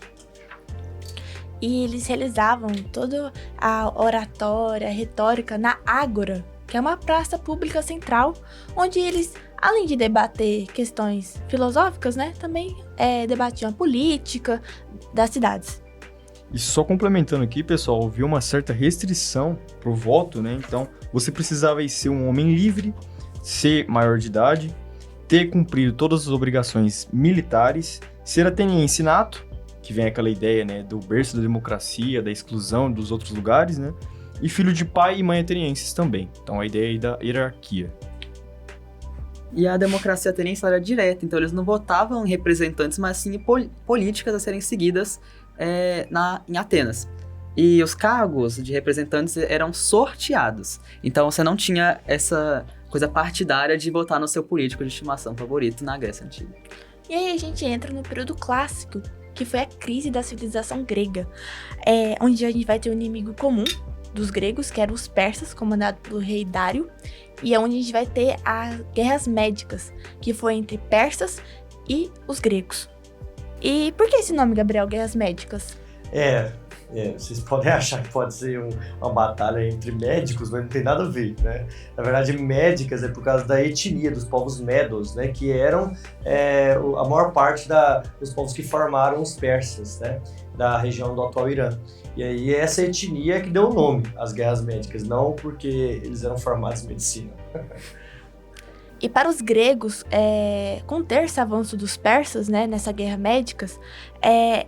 E eles realizavam toda a oratória, a retórica na Ágora, que é uma praça pública central, onde eles, além de debater questões filosóficas, né, também debatiam a política das cidades.
E só complementando aqui, pessoal, havia uma certa restrição pro voto, né? Então, você precisava ser um homem livre, ser maior de idade, ter cumprido todas as obrigações militares, ser ateniense nato, que vem aquela ideia, né, do berço da democracia, da exclusão dos outros lugares, né? E filho de pai e mãe atenienses também. Então, a ideia aí da hierarquia.
E a democracia ateniense era direta, então eles não votavam em representantes, mas sim em políticas a serem seguidas em Atenas. E os cargos de representantes eram sorteados. Então você não tinha essa coisa partidária de votar no seu político de estimação favorito na Grécia Antiga.
E aí a gente entra no período clássico, que foi a crise da civilização grega, onde a gente vai ter um inimigo comum dos gregos, que eram os persas, comandado pelo rei Dário, e é onde a gente vai ter as guerras médicas, que foi entre persas e os gregos. E por que esse nome, Gabriel, Guerras Médicas?
Vocês podem achar que pode ser uma batalha entre médicos, mas não tem nada a ver, né? Na verdade, médicas é por causa da etnia dos povos medos, né? Que eram a maior parte dos povos que formaram os persas, né? Da região do atual Irã. E aí essa etnia que deu o nome às guerras médicas, não porque eles eram formados em medicina.
E para os gregos, conter esse avanço dos persas, né, nessa guerra médicas,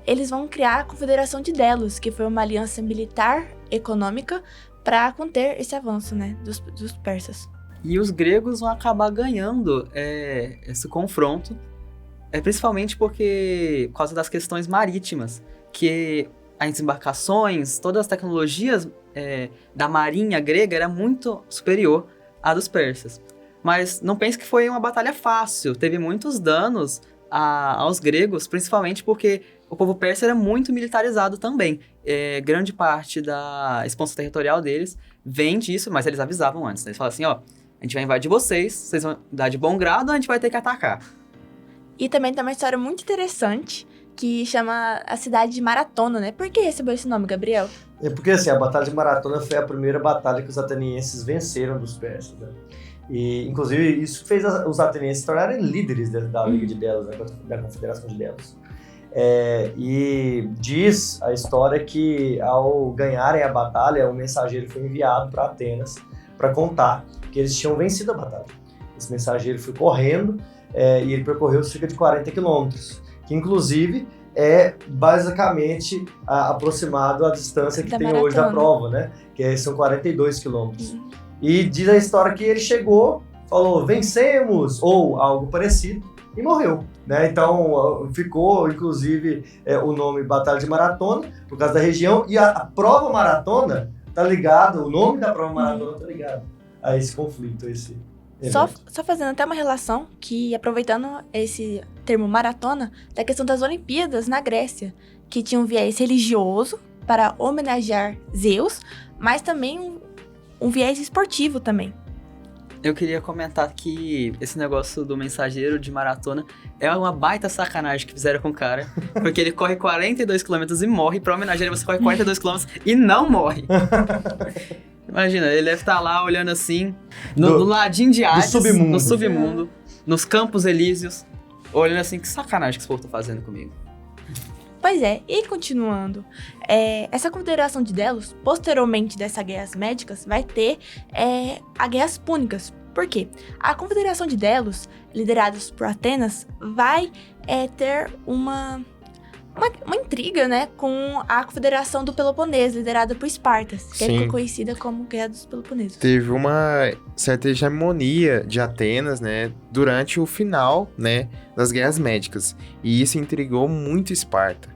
eles vão criar a Confederação de Delos, que foi uma aliança militar econômica para conter esse avanço, né, dos persas.
E os gregos vão acabar ganhando esse confronto, principalmente por causa das questões marítimas, que as embarcações, todas as tecnologias da marinha grega era muito superior à dos persas. Mas não pense que foi uma batalha fácil, teve muitos danos aos gregos, principalmente porque o povo persa era muito militarizado também. Grande parte da expansão territorial deles vem disso, mas eles avisavam antes, né? Eles falavam assim, A gente vai invadir vocês vão dar de bom grado ou a gente vai ter que atacar?
E também tem uma história muito interessante que chama a cidade de Maratona, né? Por que recebeu esse nome, Gabriel?
É porque assim, a Batalha de Maratona foi a primeira batalha que os atenienses venceram dos persas, né? E, inclusive, isso fez os atenienses se tornarem líderes da Liga de Delos, né? Da Confederação de Delos. E diz a história que, ao ganharem a batalha, um mensageiro foi enviado para Atenas para contar que eles tinham vencido a batalha. Esse mensageiro foi correndo e ele percorreu cerca de 40 quilômetros, que inclusive é basicamente aproximado à distância que tem hoje da prova, né? Que são 42 quilômetros. E diz a história que ele chegou, falou, vencemos, ou algo parecido, e morreu, né? Então ficou, inclusive, o nome Batalha de Maratona, por causa da região, e a prova maratona tá ligado, o nome da prova maratona tá ligado a esse conflito, esse evento.
Só fazendo até uma relação, que aproveitando esse termo maratona, da questão das Olimpíadas na Grécia, que tinha um viés religioso para homenagear Zeus, mas também um viés esportivo também.
Eu queria comentar que esse negócio do mensageiro de maratona é uma baita sacanagem que fizeram com o cara, porque ele corre 42 km e morre, pra homenagear ele você corre 42 km e não morre. Imagina, ele deve estar lá olhando assim, do ladinho de Hades, no submundo, nos Campos Elíseos, olhando assim, que sacanagem que esse povo tá fazendo comigo.
Pois é, e continuando, essa Confederação de Delos, posteriormente dessas guerras médicas, vai ter as guerras púnicas. Por quê? A Confederação de Delos, liderada por Atenas, vai ter uma intriga, né, com a Confederação do Peloponeso, liderada por Esparta, que ficou conhecida como Guerra dos Peloponesos.
Teve uma certa hegemonia de Atenas, né, durante o final, né, das guerras médicas. E isso intrigou muito Esparta.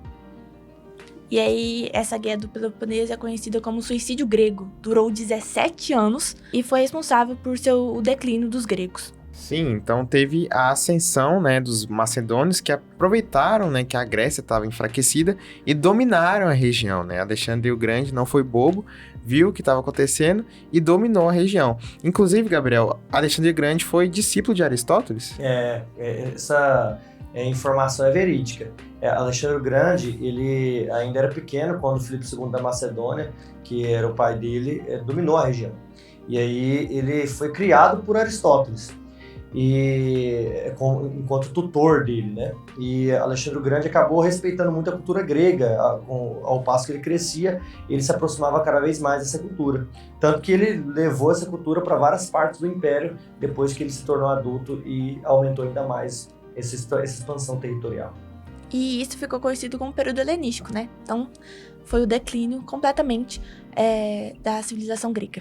E aí, essa guerra do Peloponeso é conhecida como suicídio grego. Durou 17 anos e foi responsável por o declínio dos gregos.
Sim, então teve a ascensão, né, dos macedônios que aproveitaram, né, que a Grécia estava enfraquecida e dominaram a região, né? Alexandre o Grande não foi bobo, viu o que estava acontecendo e dominou a região. Inclusive, Gabriel, Alexandre o Grande foi discípulo de Aristóteles?
Essa informação é verídica. Alexandre o Grande, ele ainda era pequeno quando Filipe II da Macedônia, que era o pai dele, dominou a região. E aí ele foi criado por Aristóteles, enquanto tutor dele, né? E Alexandre o Grande acabou respeitando muito a cultura grega, ao passo que ele crescia, ele se aproximava cada vez mais dessa cultura. Tanto que ele levou essa cultura para várias partes do Império, depois que ele se tornou adulto e aumentou ainda mais essa expansão territorial.
E isso ficou conhecido como período helenístico, né? Então, foi o declínio completamente da civilização grega.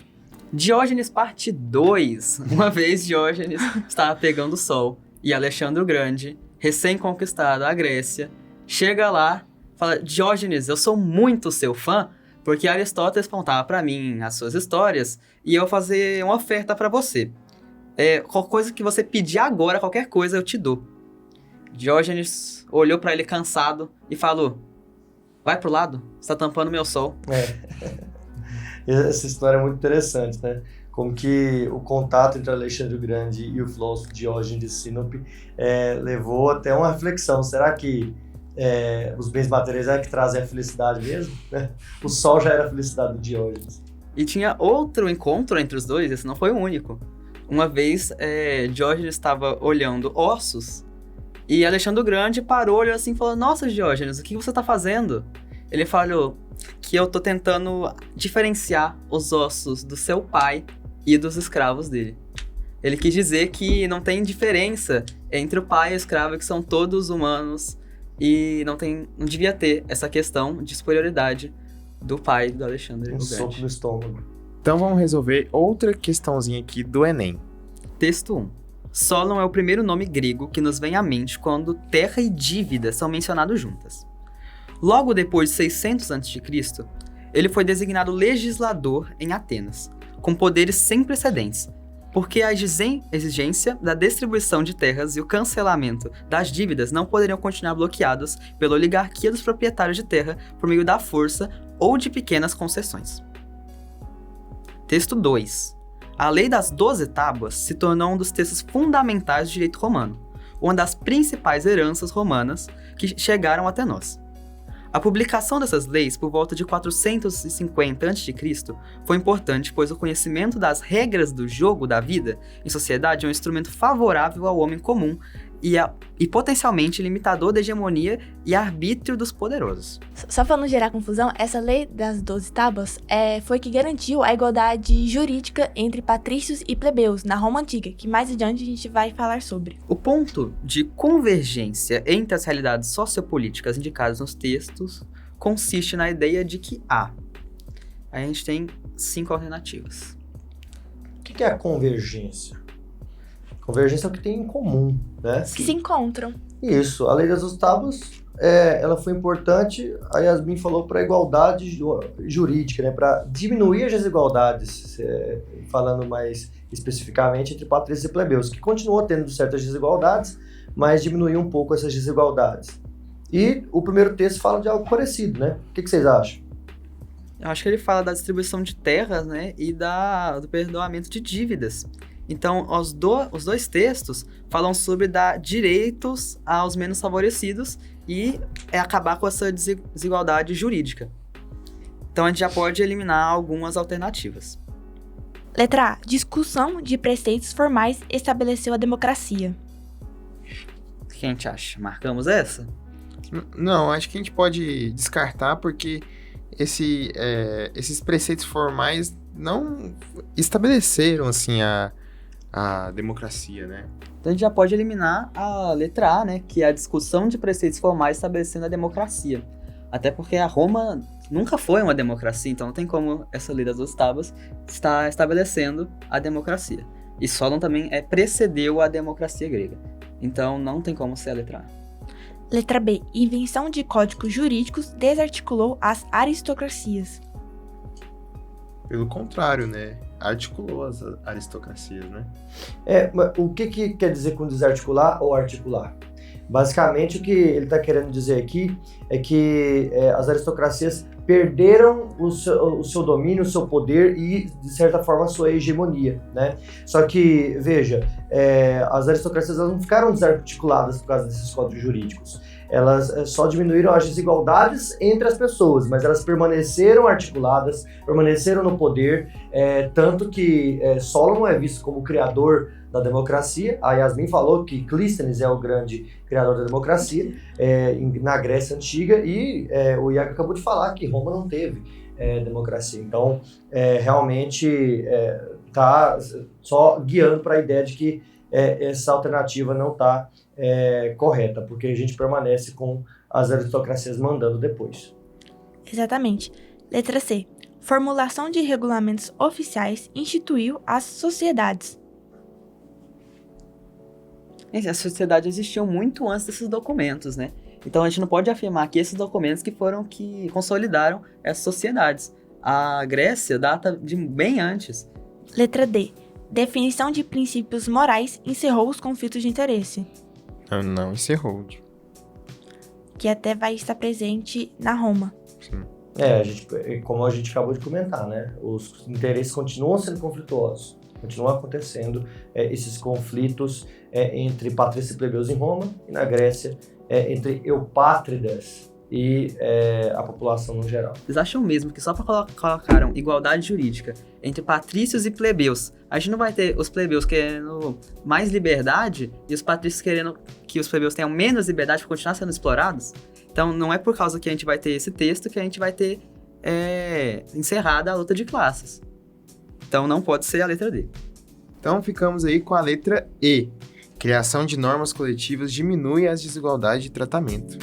Diógenes parte 2. Uma vez Diógenes estava pegando o sol e Alexandre o Grande, recém-conquistado a Grécia, chega lá, fala, Diógenes, eu sou muito seu fã, porque Aristóteles contava para mim as suas histórias e eu vou fazer uma oferta para você. Qualquer coisa que você pedir agora, qualquer coisa eu te dou. Diógenes olhou para ele cansado e falou, vai pro lado, você tá tampando meu sol.
Essa história é muito interessante, né? Como que o contato entre Alexandre o Grande e o filósofo Diógenes de Sinope levou até uma reflexão. Será que os bens materiais é que trazem a felicidade mesmo? O sol já era a felicidade do Diógenes.
E tinha outro encontro entre os dois, esse não foi o único. Uma vez, Diógenes estava olhando ossos e Alexandre o Grande parou, olhou assim e falou, nossa, Diógenes, o que você está fazendo? Ele falou que eu tô tentando diferenciar os ossos do seu pai e dos escravos dele. Ele quis dizer que não tem diferença entre o pai e o escravo, que são todos humanos, e não devia ter essa questão de superioridade do pai do Alexandre o Grande.
Soco no estômago.
Então vamos resolver outra questãozinha aqui do Enem.
Texto 1. Solon é o primeiro nome grego que nos vem à mente quando terra e dívida são mencionados juntas. Logo depois de 600 a.C., ele foi designado legislador em Atenas, com poderes sem precedentes, porque a exigência da distribuição de terras e o cancelamento das dívidas não poderiam continuar bloqueados pela oligarquia dos proprietários de terra por meio da força ou de pequenas concessões. Texto 2. A Lei das 12 Tábuas se tornou um dos textos fundamentais do direito romano, uma das principais heranças romanas que chegaram até nós. A publicação dessas leis por volta de 450 a.C. foi importante, pois o conhecimento das regras do jogo da vida em sociedade é um instrumento favorável ao homem comum e potencialmente limitador da hegemonia e arbítrio dos poderosos.
Só para não gerar confusão, essa lei das 12 tábuas foi que garantiu a igualdade jurídica entre patrícios e plebeus na Roma Antiga, que mais adiante a gente vai falar sobre.
O ponto de convergência entre as realidades sociopolíticas indicadas nos textos consiste na ideia de que a gente tem 5 alternativas.
O que é a convergência? Convergência é o que tem em comum, né?
Que se encontram.
Isso, a lei das 12 tábuas, ela foi importante, a Yasmin falou, para a igualdade jurídica, né? Para diminuir as desigualdades, falando mais especificamente, entre patrícios e plebeus, que continuou tendo certas desigualdades, mas diminuiu um pouco essas desigualdades. E o primeiro texto fala de algo parecido, né? O que vocês acham?
Eu acho que ele fala da distribuição de terras, né, e do perdoamento de dívidas. Então, os dois textos falam sobre dar direitos aos menos favorecidos e acabar com essa desigualdade jurídica. Então, a gente já pode eliminar algumas alternativas.
Letra A. Discussão de preceitos formais estabeleceu a democracia.
O que a gente acha? Marcamos essa?
Não, acho que a gente pode descartar porque esses preceitos formais não estabeleceram assim a democracia, né?
Então a gente já pode eliminar a letra A, né? Que é a discussão de preceitos formais estabelecendo a democracia. Até porque a Roma nunca foi uma democracia, então não tem como essa lei das 12 tábuas estar estabelecendo a democracia. E Solon também precedeu a democracia grega. Então não tem como ser a letra A.
Letra B. Invenção de códigos jurídicos desarticulou as aristocracias.
Pelo contrário, né? Articulou as aristocracias, né?
Mas o que quer dizer com desarticular ou articular? Basicamente, o que ele está querendo dizer aqui é que as aristocracias perderam o seu domínio, o seu poder e, de certa forma, a sua hegemonia, né? Só que, veja, as aristocracias não ficaram desarticuladas por causa desses códigos jurídicos. Elas só diminuíram as desigualdades entre as pessoas, mas elas permaneceram articuladas, permaneceram no poder, tanto que Solon é visto como o criador da democracia. A Yasmin falou que Clístenes é o grande criador da democracia na Grécia Antiga, e o Iago acabou de falar que Roma não teve democracia. Então, realmente está só guiando para a ideia de que essa alternativa não está correta, porque a gente permanece com as aristocracias mandando depois.
Exatamente. Letra C. Formulação de regulamentos oficiais instituiu as sociedades.
As sociedades existiam muito antes desses documentos, né? Então a gente não pode afirmar que esses documentos que consolidaram essas sociedades. A Grécia data de bem antes.
Letra D. Definição de princípios morais encerrou os conflitos de interesse.
Não encerrou.
Que até vai estar presente na Roma.
Sim.
Como a gente acabou de comentar, né? Os interesses continuam sendo conflituosos. Continuam acontecendo esses conflitos entre patrícios e plebeus em Roma, e na Grécia entre eupátridas e a população no geral.
Vocês acham mesmo que só para colocaram igualdade jurídica entre patrícios e plebeus, a gente não vai ter os plebeus querendo mais liberdade e os patrícios querendo que os plebeus tenham menos liberdade para continuar sendo explorados? Então não é por causa que a gente vai ter esse texto que a gente vai ter encerrada a luta de classes. Então não pode ser a letra D.
Então ficamos aí com a letra E. Criação de normas coletivas diminui as desigualdades de tratamento.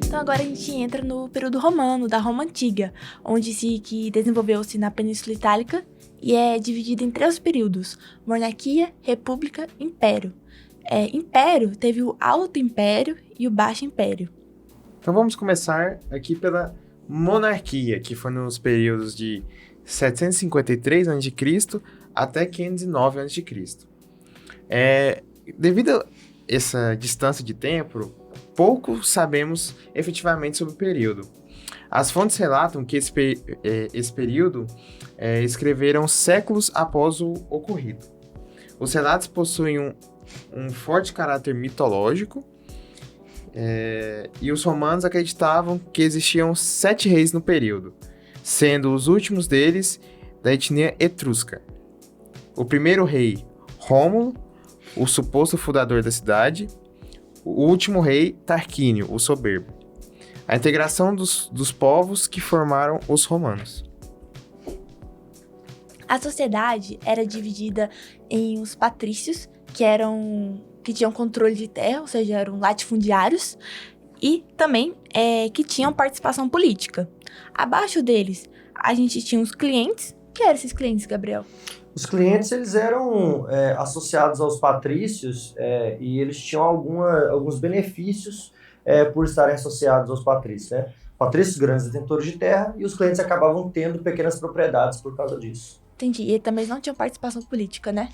Então agora a gente entra no período romano, da Roma Antiga, onde que desenvolveu-se na Península Itálica e é dividido em 3 períodos: monarquia, república, império. Império teve o Alto Império e o Baixo Império.
Então vamos começar aqui pela monarquia, que foi nos períodos de 753 a.C. até 509 a.C. Devido a essa distância de tempo, pouco sabemos efetivamente sobre o período. As fontes relatam que esse período escreveram séculos após o ocorrido. Os relatos possuem um forte caráter mitológico, e os romanos acreditavam que existiam 7 reis no período, sendo os últimos deles da etnia etrusca. O primeiro rei, Rômulo, o suposto fundador da cidade. O último rei, Tarquínio, o soberbo. A integração dos povos que formaram os romanos.
A sociedade era dividida em os patrícios, que tinham controle de terra, ou seja, eram latifundiários, e também que tinham participação política. Abaixo deles, a gente tinha os clientes. O que eram esses clientes, Gabriel?
Os clientes, eles eram associados aos patrícios e eles tinham alguns benefícios por estarem associados aos patrícios, né? Patrícios, grandes detentores de terra, e os clientes acabavam tendo pequenas propriedades por causa disso.
Entendi. E também não tinham participação política, né?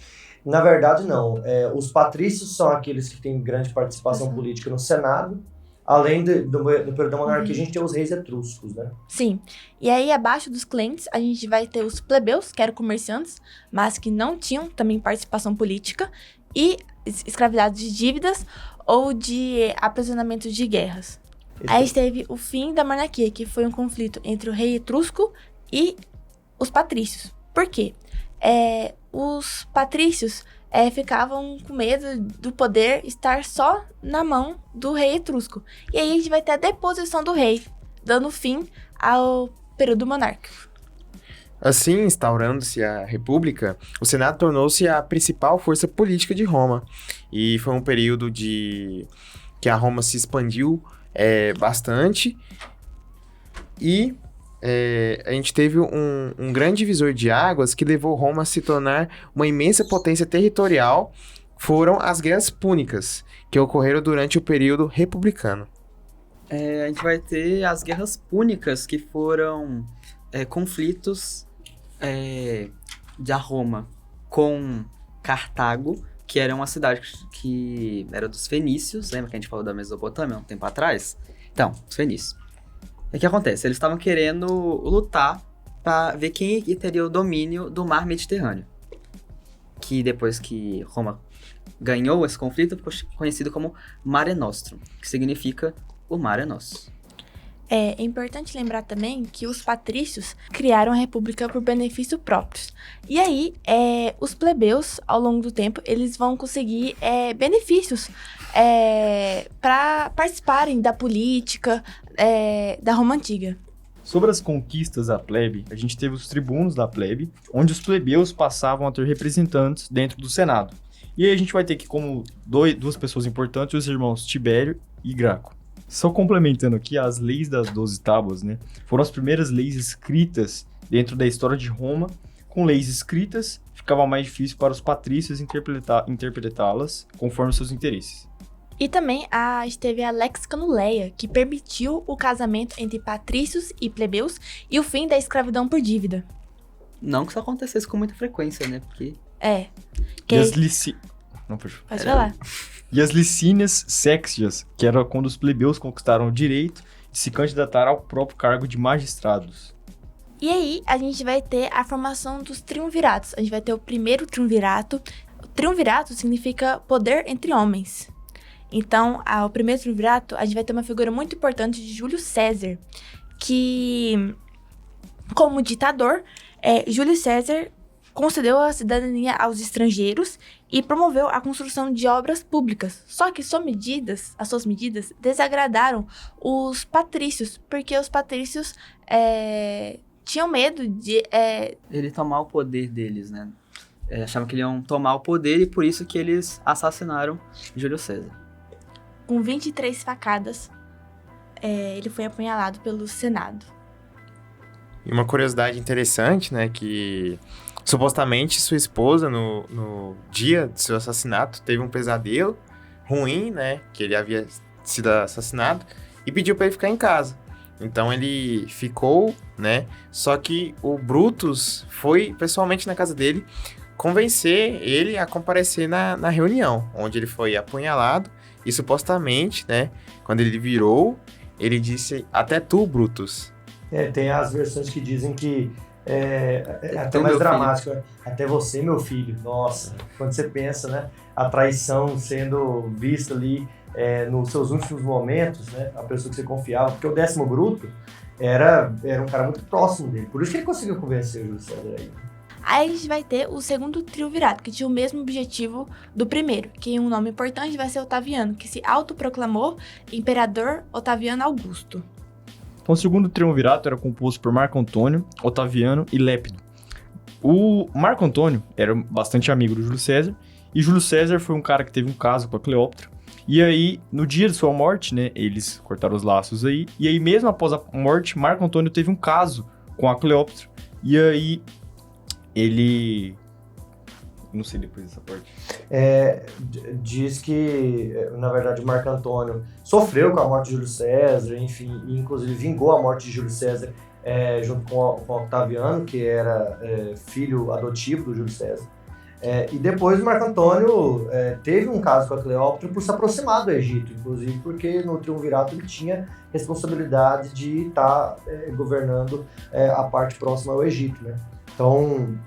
Na verdade, não. Os patrícios são aqueles que têm grande participação política no Senado. Além do período da monarquia, a gente tem os reis etruscos, né?
Sim. E aí, abaixo dos clientes, a gente vai ter os plebeus, que eram comerciantes, mas que não tinham também participação política, e escravidade de dívidas ou de aprisionamento de guerras. Aí a gente teve o fim da monarquia, que foi um conflito entre o rei etrusco e os patrícios. Por quê? Os patrícios ficavam com medo do poder estar só na mão do rei etrusco. E aí a gente vai ter a deposição do rei, dando fim ao período monárquico.
Assim, instaurando-se a República, o Senado tornou-se a principal força política de Roma. E foi um período que a Roma se expandiu bastante. E a gente teve um grande divisor de águas que levou Roma a se tornar uma imensa potência territorial. Foram as Guerras Púnicas, que ocorreram durante o período republicano.
A gente vai ter as Guerras Púnicas, que foram conflitos da Roma com Cartago, que era uma cidade que era dos fenícios. Lembra que a gente falou da Mesopotâmia um tempo atrás? Então, os fenícios. O que acontece? Eles estavam querendo lutar para ver quem teria o domínio do mar Mediterrâneo. Que depois que Roma ganhou esse conflito, ficou conhecido como Mare Nostrum, que significa o mar é nosso.
É importante lembrar também que os patrícios criaram a república por benefício próprios. E aí, os plebeus, ao longo do tempo, eles vão conseguir benefícios para participarem da política da Roma Antiga.
Sobre as conquistas da plebe, a gente teve os tribunos da plebe, onde os plebeus passavam a ter representantes dentro do Senado. E aí a gente vai ter que, como duas pessoas importantes, os irmãos Tibério e Graco. Só complementando aqui, as leis das 12 tábuas, né? Foram as primeiras leis escritas dentro da história de Roma. Com leis escritas, ficava mais difícil para os patrícios interpretá-las conforme seus interesses.
E também a gente teve a Lex Canuleia, que permitiu o casamento entre patrícios e plebeus e o fim da escravidão por dívida.
Não que isso acontecesse com muita frequência, né? Porque...
E as Não, pode
falar.
E as licínias sextias, que era quando os plebeus conquistaram o direito de se candidatar ao próprio cargo de magistrados.
E aí, a gente vai ter a formação dos triunviratos. A gente vai ter o primeiro triunvirato. O triunvirato significa poder entre homens. Então, o primeiro triunvirato, a gente vai ter uma figura muito importante de Júlio César, que, como ditador, Júlio César concedeu a cidadania aos estrangeiros e promoveu a construção de obras públicas. Só que as suas medidas desagradaram os patrícios, porque os patrícios tinham medo de...
Ele tomar o poder deles, né? Achavam que eles iam tomar o poder e por isso que eles assassinaram Júlio César.
Com 23 facadas, ele foi apunhalado pelo Senado.
E uma curiosidade interessante, né, que supostamente sua esposa, no dia de seu assassinato, teve um pesadelo ruim, né, que ele havia sido assassinado, e pediu para ele ficar em casa. Então ele ficou, né, só que o Brutus foi pessoalmente na casa dele convencer ele a comparecer na reunião, onde ele foi apunhalado, e supostamente, né, quando ele virou, ele disse, até tu, Brutus,
Tem as versões que dizem que é até
Tu,
mais
meu
dramático, né? Até você, meu filho. Nossa, quando você pensa, né? A traição sendo vista ali nos seus últimos momentos, né? A pessoa que você confiava, porque o 10º Bruto era um cara muito próximo dele. Por isso que ele conseguiu convencer o Júlio César aí.
Aí a gente vai ter o segundo triunvirato, que tinha o mesmo objetivo do primeiro, que um nome importante vai ser Otaviano, que se autoproclamou Imperador Otaviano Augusto.
Então, o segundo triunvirato era composto por Marco Antônio, Otaviano e Lépido. O Marco Antônio era bastante amigo do Júlio César, e Júlio César foi um cara que teve um caso com a Cleópatra. E aí, no dia de sua morte, né, eles cortaram os laços aí, e aí mesmo após a morte, Marco Antônio teve um caso com a Cleópatra, e aí ele... Não sei depois dessa parte.
Diz que, na verdade, Marco Antônio sofreu com a morte de Júlio César, enfim, e inclusive vingou a morte de Júlio César junto com Octaviano, que era filho adotivo do Júlio César. E depois o Marco Antônio teve um caso com a Cleópatra por se aproximar do Egito, inclusive porque no triunvirato ele tinha responsabilidade de estar governando a parte próxima ao Egito, né? Então,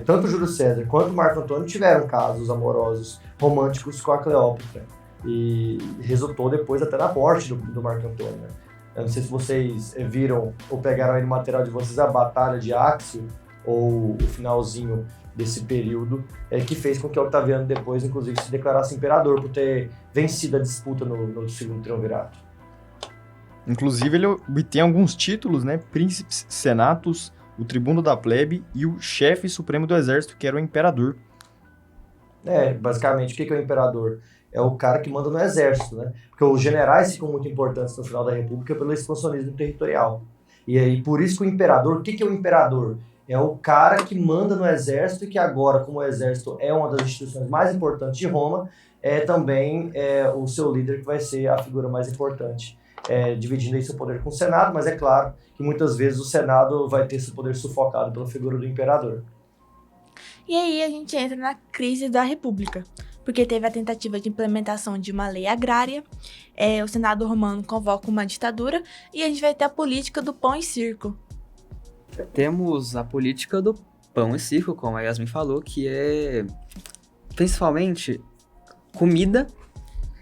tanto Júlio César quanto Marco Antônio tiveram casos amorosos românticos com a Cleópatra e resultou depois até na morte do Marco Antônio, né? Eu não sei se vocês viram ou pegaram aí no material de vocês a Batalha de Áxio ou o finalzinho desse período que fez com que Octaviano depois, inclusive, se declarasse imperador por ter vencido a disputa no segundo triunvirato.
Inclusive, ele obtém alguns títulos, né? Príncipes, senatus, o tribuno da plebe e o chefe supremo do exército, que era o imperador.
Basicamente, o que é o imperador? É o cara que manda no exército, né? Porque os generais ficam muito importantes no final da República pelo expansionismo territorial. E aí, por isso que o imperador, o que é o imperador? É o cara que manda no exército e que agora, como o exército é uma das instituições mais importantes de Roma, também o seu líder que vai ser a figura mais importante, dividindo aí seu poder com o Senado, mas é claro que muitas vezes o Senado vai ter seu poder sufocado pela figura do imperador.
E aí a gente entra na crise da República, porque teve a tentativa de implementação de uma lei agrária, o Senado romano convoca uma ditadura e a gente vai ter a política do pão e circo.
Temos a política do pão e circo, como a Yasmin falou, que é principalmente comida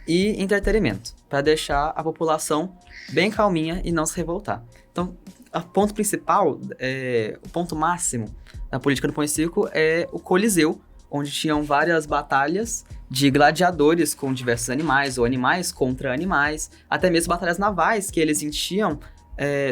e entretenimento, para deixar a população bem calminha e não se revoltar. Então, o ponto principal, o ponto máximo da política do pão e circo é o Coliseu, onde tinham várias batalhas de gladiadores com diversos animais, ou animais contra animais, até mesmo batalhas navais, que eles enchiam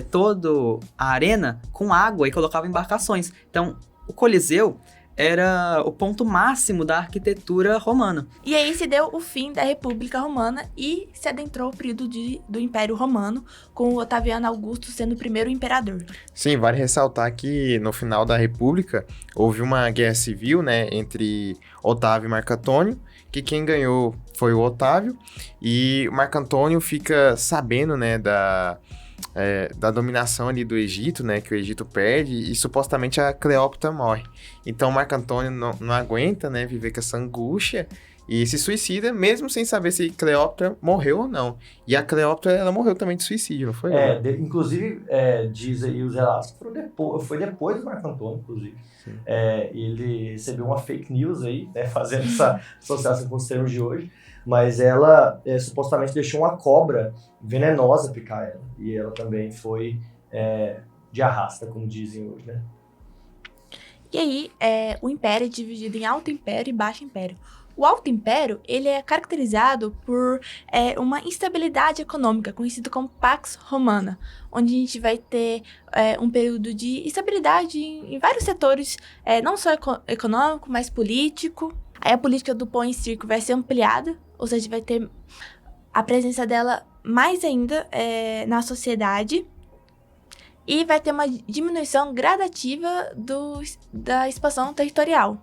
toda a arena com água e colocavam embarcações. Então, o Coliseu era o ponto máximo da arquitetura romana.
E aí se deu o fim da República Romana e se adentrou o período do Império Romano, com o Otaviano Augusto sendo o primeiro imperador.
Sim, vale ressaltar que no final da República houve uma guerra civil, né, entre Otávio e Marco Antônio, que quem ganhou foi o Otávio, e o Marco Antônio fica sabendo, né, da dominação ali do Egito, né, que o Egito perde, e supostamente a Cleópatra morre. Então Marco Antônio não aguenta, né, viver com essa angústia e se suicida, mesmo sem saber se Cleópatra morreu ou não. E a Cleópatra, ela morreu também de suicídio, não foi?
Inclusive, diz aí os relatos que foi depois do Marco Antônio, inclusive. Ele recebeu uma fake news aí, né, fazendo essa associação com os termos de hoje, mas ela supostamente deixou uma cobra venenosa picar ela, e ela também foi de arrasta, como dizem hoje, né?
E aí, o Império é dividido em Alto Império e Baixo Império. O Alto Império, ele é caracterizado por uma instabilidade econômica, conhecido como Pax Romana, onde a gente vai ter um período de instabilidade em vários setores, não só econômico, mas político. Aí a política do pão e circo vai ser ampliada, ou seja, vai ter a presença dela mais ainda na sociedade, e vai ter uma diminuição gradativa da expansão territorial.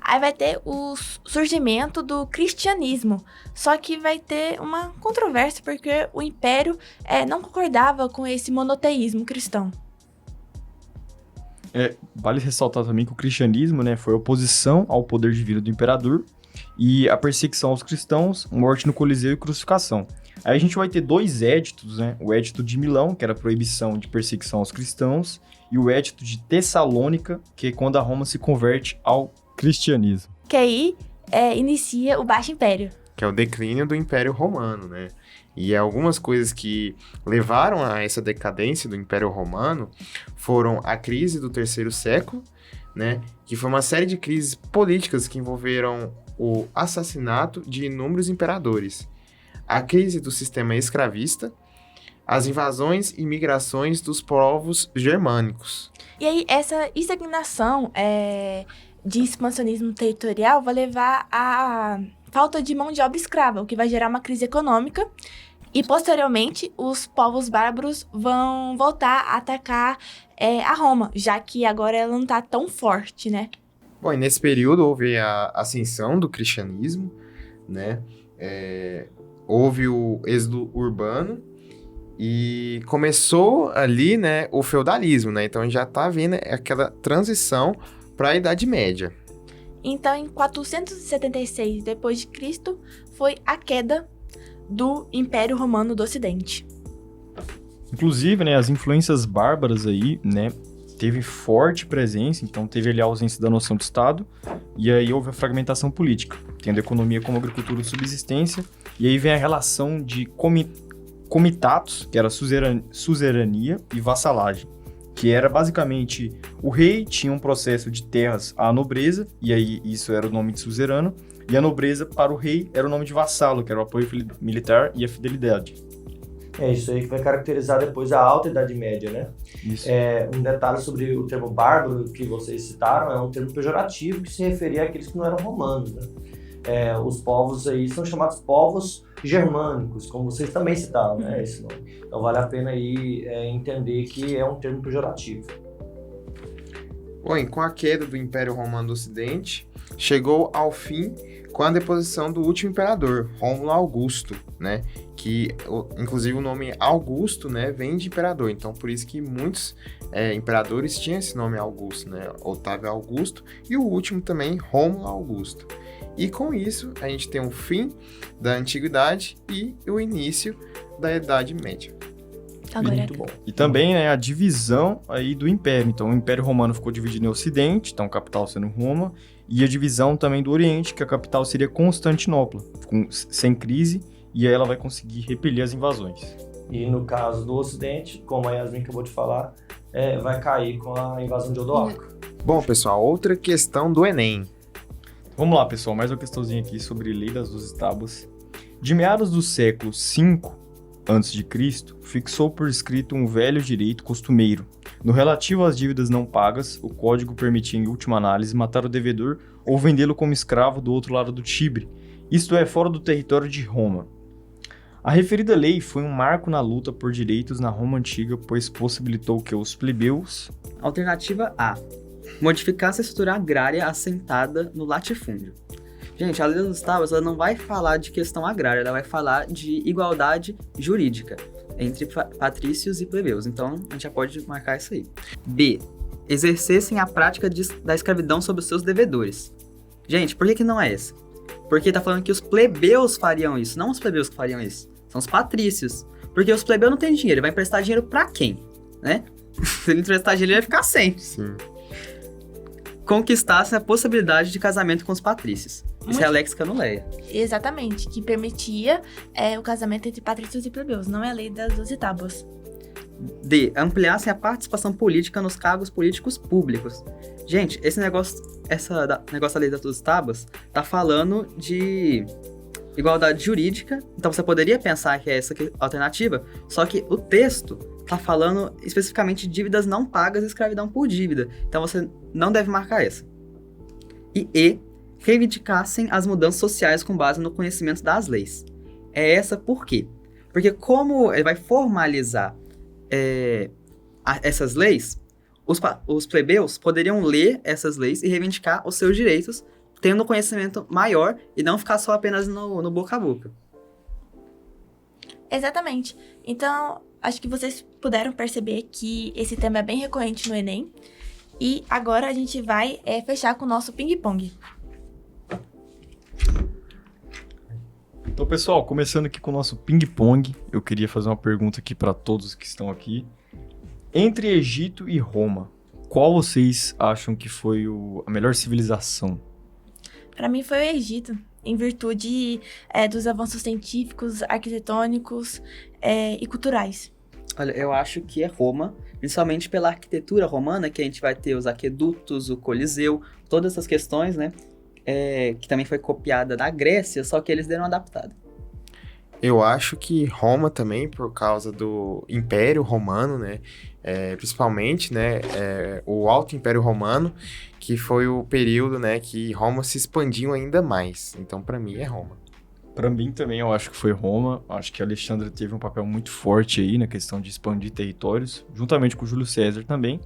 Aí vai ter o surgimento do cristianismo, só que vai ter uma controvérsia porque o Império não concordava com esse monoteísmo cristão.
Vale ressaltar também que o cristianismo, né, foi a oposição ao poder divino do imperador e a perseguição aos cristãos, morte no Coliseu e crucificação. Aí a gente vai ter 2 éditos, né? O Édito de Milão, que era a proibição de perseguição aos cristãos, e o Édito de Tessalônica, que é quando a Roma se converte ao cristianismo.
Que aí inicia o Baixo Império.
Que é o declínio do Império Romano, né? E algumas coisas que levaram a essa decadência do Império Romano foram a crise do terceiro século, né? Que foi uma série de crises políticas que envolveram o assassinato de inúmeros imperadores, a crise do sistema escravista, as invasões e migrações dos povos germânicos.
E aí, essa estagnação de expansionismo territorial vai levar à falta de mão de obra escrava, o que vai gerar uma crise econômica. E, posteriormente, os povos bárbaros vão voltar a atacar a Roma, já que agora ela não está tão forte, né?
Bom, e nesse período houve a ascensão do cristianismo, né? Houve o êxodo urbano e começou ali, né, o feudalismo, né? Então a gente já tá vendo aquela transição para a Idade Média.
Então, em 476 d.C., foi a queda do Império Romano do Ocidente.
Inclusive, né, as influências bárbaras aí, né, teve forte presença, então teve ali a ausência da noção de Estado, e aí houve a fragmentação política, tendo a economia como agricultura de subsistência, e aí vem a relação de comitatos, que era suzerania e vassalagem, que era basicamente o rei tinha um processo de terras à nobreza, e aí isso era o nome de suzerano, e a nobreza para o rei era o nome de vassalo, que era o apoio militar e a fidelidade.
É isso aí que vai caracterizar depois a Alta Idade Média, né?
Isso.
Um detalhe sobre o termo bárbaro que vocês citaram, é um termo pejorativo que se referia àqueles que não eram romanos, né? Os povos aí são chamados povos germânicos, como vocês também citaram, né, esse nome. Então vale a pena aí entender que é um termo pejorativo.
Bom, e com a queda do Império Romano do Ocidente, chegou ao fim com a deposição do último imperador, Rômulo Augusto, né? Que, inclusive, o nome Augusto, né, vem de imperador. Então, por isso que muitos imperadores tinham esse nome Augusto, né? Otávio Augusto e o último também, Rômulo Augusto. E com isso, a gente tem o fim da Antiguidade e o início da Idade Média.
Agora,
Muito bom. E também, né, a divisão aí do Império. Então, o Império Romano ficou dividido em Ocidente, então a capital sendo Roma, e a divisão também do Oriente, que a capital seria Constantinopla, sem crise, e aí ela vai conseguir repelir as invasões.
E no caso do Ocidente, como a Yasmin acabou de falar, vai cair com a invasão de Odoacro.
Bom, pessoal, outra questão do Enem.
Vamos lá, pessoal, mais uma questãozinha aqui sobre Lei das 12 Tábuas. De meados do século V a.C., fixou por escrito um velho direito costumeiro. No relativo às dívidas não pagas, o código permitia, em última análise, matar o devedor ou vendê-lo como escravo do outro lado do Tibre, isto é, fora do território de Roma. A referida lei foi um marco na luta por direitos na Roma Antiga, pois possibilitou que os plebeus...
Alternativa A. Modificasse a estrutura agrária assentada no latifúndio. Gente, a Lei das Tábuas ela não vai falar de questão agrária, ela vai falar de igualdade jurídica entre patrícios e plebeus. Então, a gente já pode marcar isso aí. B. Exercessem a prática da escravidão sobre os seus devedores. Gente, por que não é essa? Porque tá falando que os plebeus fariam isso, não os plebeus que fariam isso. São os patrícios. Porque os plebeus não têm dinheiro, ele vai emprestar dinheiro pra quem? Né? Se ele emprestar dinheiro, ele vai ficar sem.
Sim.
Conquistassem a possibilidade de casamento com os patrícios. Isso é a Lex Canuleia.
Exatamente, que permitia o casamento entre patrícios e plebeus, não é a Lei das 12 Tábuas.
D. Ampliassem a participação política nos cargos políticos públicos. Gente, esse negócio da Lei das 12 Tábuas tá falando de igualdade jurídica, então você poderia pensar que é essa a alternativa, só que o texto tá falando especificamente de dívidas não pagas e escravidão por dívida, então você não deve marcar essa. E reivindicassem as mudanças sociais com base no conhecimento das leis. É essa por quê? Porque como ele vai formalizar essas leis, os plebeus poderiam ler essas leis e reivindicar os seus direitos, tendo um conhecimento maior e não ficar só apenas no boca a boca.
Exatamente. Então, acho que vocês puderam perceber que esse tema é bem recorrente no Enem. E agora a gente vai fechar com o nosso ping-pong.
Então Então, pessoal, começando aqui com o nosso ping-pong, eu queria fazer uma pergunta aqui para todos que estão aqui. Entre Egito e Roma, qual vocês acham que foi a melhor civilização?
Para mim foi o Egito, em virtude dos avanços científicos, arquitetônicos e culturais.
Olha, eu acho que é Roma, principalmente pela arquitetura romana, que a gente vai ter os aquedutos, o Coliseu, todas essas questões, né? Que também foi copiada da Grécia, só que eles deram uma adaptada.
Eu acho que Roma também, por causa do Império Romano, né? Principalmente, né? O Alto Império Romano, que foi o período, né? Que Roma se expandiu ainda mais. Então, para mim, é Roma.
Para mim também, eu acho que foi Roma. Acho que Alexandre teve um papel muito forte aí na questão de expandir territórios, juntamente com Júlio César também.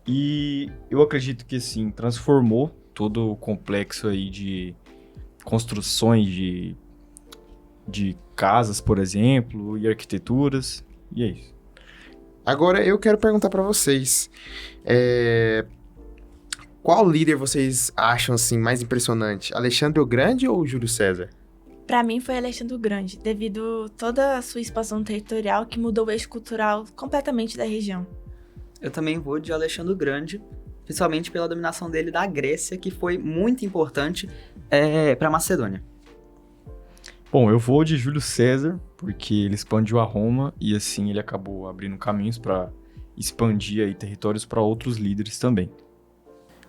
E eu acredito que, assim, transformou todo o complexo aí de construções de casas, por exemplo, e arquiteturas, e é isso.
Agora, eu quero perguntar para vocês, qual líder vocês acham, assim, mais impressionante? Alexandre o Grande ou Júlio César?
Para mim foi Alexandre o Grande, devido toda a sua expansão territorial que mudou o eixo cultural completamente da região.
Eu também vou de Alexandre o Grande, principalmente pela dominação dele da Grécia, que foi muito importante para a Macedônia.
Bom, eu vou de Júlio César, porque ele expandiu a Roma e assim ele acabou abrindo caminhos para expandir aí territórios para outros líderes também.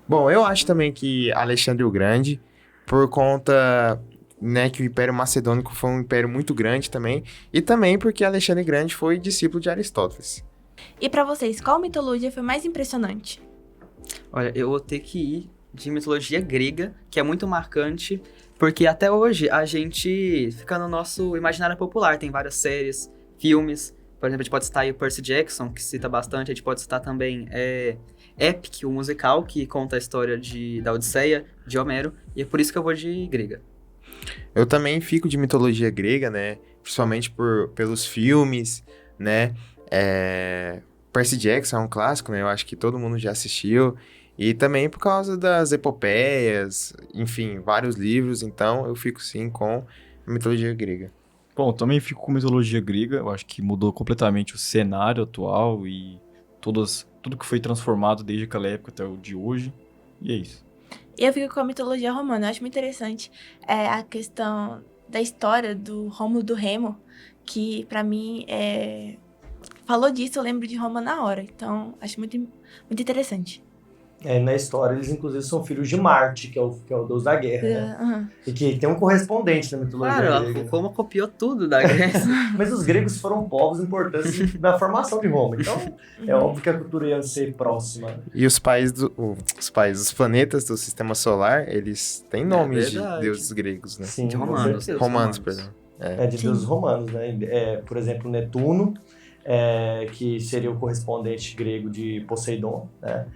Bom, eu acho também que Alexandre o Grande, por conta, né, que o Império Macedônico foi um império muito grande também, e também porque Alexandre o Grande foi discípulo de Aristóteles.
E para vocês, qual mitologia foi mais impressionante?
Olha, eu vou ter que ir de mitologia grega, que é muito marcante, porque até hoje a gente fica no nosso imaginário popular. Tem várias séries, filmes. Por exemplo, a gente pode citar aí o Percy Jackson, que cita bastante. A gente pode citar também Epic, o musical, que conta a história da Odisseia, de Homero. E é por isso que eu vou de grega.
Eu também fico de mitologia grega, né? Principalmente pelos filmes, né? Percy Jackson é um clássico, né? Eu acho que todo mundo já assistiu. E também por causa das epopeias, enfim, vários livros. Então, eu fico, sim, com a mitologia grega.
Bom, também fico com mitologia grega. Eu acho que mudou completamente o cenário atual e tudo que foi transformado desde aquela época até o de hoje. E é isso.
Eu fico com a mitologia romana. Eu acho muito interessante a questão da história do Rômulo do Remo, que pra mim falou disso, eu lembro de Roma na hora. Então, acho muito, muito interessante.
Na história, eles inclusive são filhos de Marte, que é o deus da guerra, né?
Uhum.
E que tem um correspondente na mitologia
Claro,
grega.
Roma copiou tudo da Grécia.
Mas os gregos foram povos importantes na formação de Roma. Então, é óbvio que a cultura ia ser próxima.
E os planetas do Sistema Solar, eles têm nomes de
verdade.
deuses gregos, né?
Sim,
De romanos.
com certeza.
Romanos, perdão.
De
Sim.
deuses romanos, né? Por exemplo, Netuno, que seria o correspondente grego de Poseidon, né?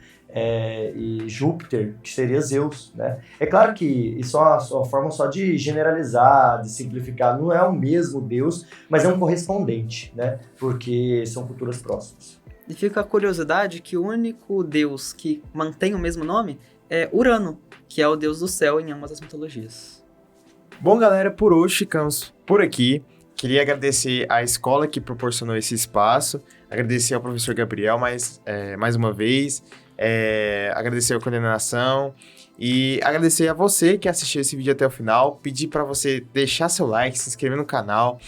E Júpiter, que seria Zeus, né? É claro que isso é uma forma só de generalizar, de simplificar. Não é o mesmo Deus, mas é um correspondente, né? Porque são culturas próximas.
E fica a curiosidade que o único deus que mantém o mesmo nome é Urano, que é o deus do céu em ambas as mitologias.
Bom, galera, por hoje ficamos por aqui. Queria agradecer à escola que proporcionou esse espaço, agradecer ao professor Gabriel mais uma vez, agradecer a coordenação e agradecer a você que assistiu esse vídeo até o final, pedir para você deixar seu like, se inscrever no canal,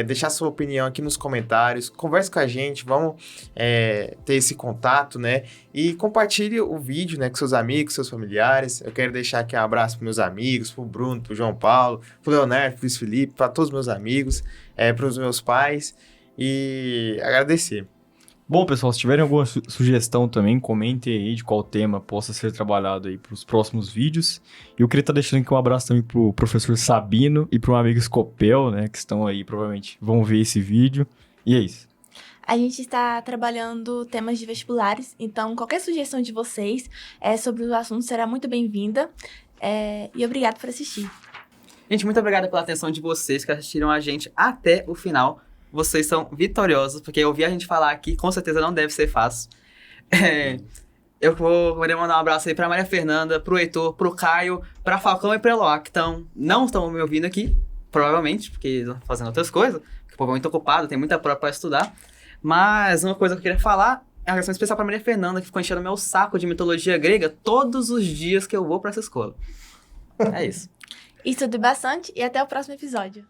deixar sua opinião aqui nos comentários, converse com a gente, vamos ter esse contato, né? E compartilhe o vídeo, né, com seus amigos, seus familiares. Eu quero deixar aqui um abraço para meus amigos, pro Bruno, pro João Paulo, pro Leonardo, pro Luiz Felipe, para todos os meus amigos, para os meus pais e agradecer.
Bom, pessoal, se tiverem alguma sugestão também, comentem aí de qual tema possa ser trabalhado aí para os próximos vídeos. E eu queria estar deixando aqui um abraço também pro professor Sabino e pro meu amigo Scopel, né, que estão aí, provavelmente vão ver esse vídeo. E é isso.
A gente está trabalhando temas de vestibulares, então qualquer sugestão de vocês sobre o assunto será muito bem-vinda. E obrigado por assistir.
Gente, muito obrigado pela atenção de vocês que assistiram a gente até o final. Vocês são vitoriosos, porque ouvir a gente falar aqui com certeza não deve ser fácil. Eu vou mandar um abraço aí pra Maria Fernanda, pro Heitor, pro Caio, pra Falcão e pra Eloá, que não estão me ouvindo aqui. provavelmente, porque eles estão fazendo outras coisas, porque o povo é muito ocupado, tem muita prova para estudar. Mas uma coisa que eu queria falar é uma questão especial para Maria Fernanda, que ficou enchendo meu saco de mitologia grega todos os dias que eu vou para essa escola. É isso.
Estude bastante e até o próximo episódio.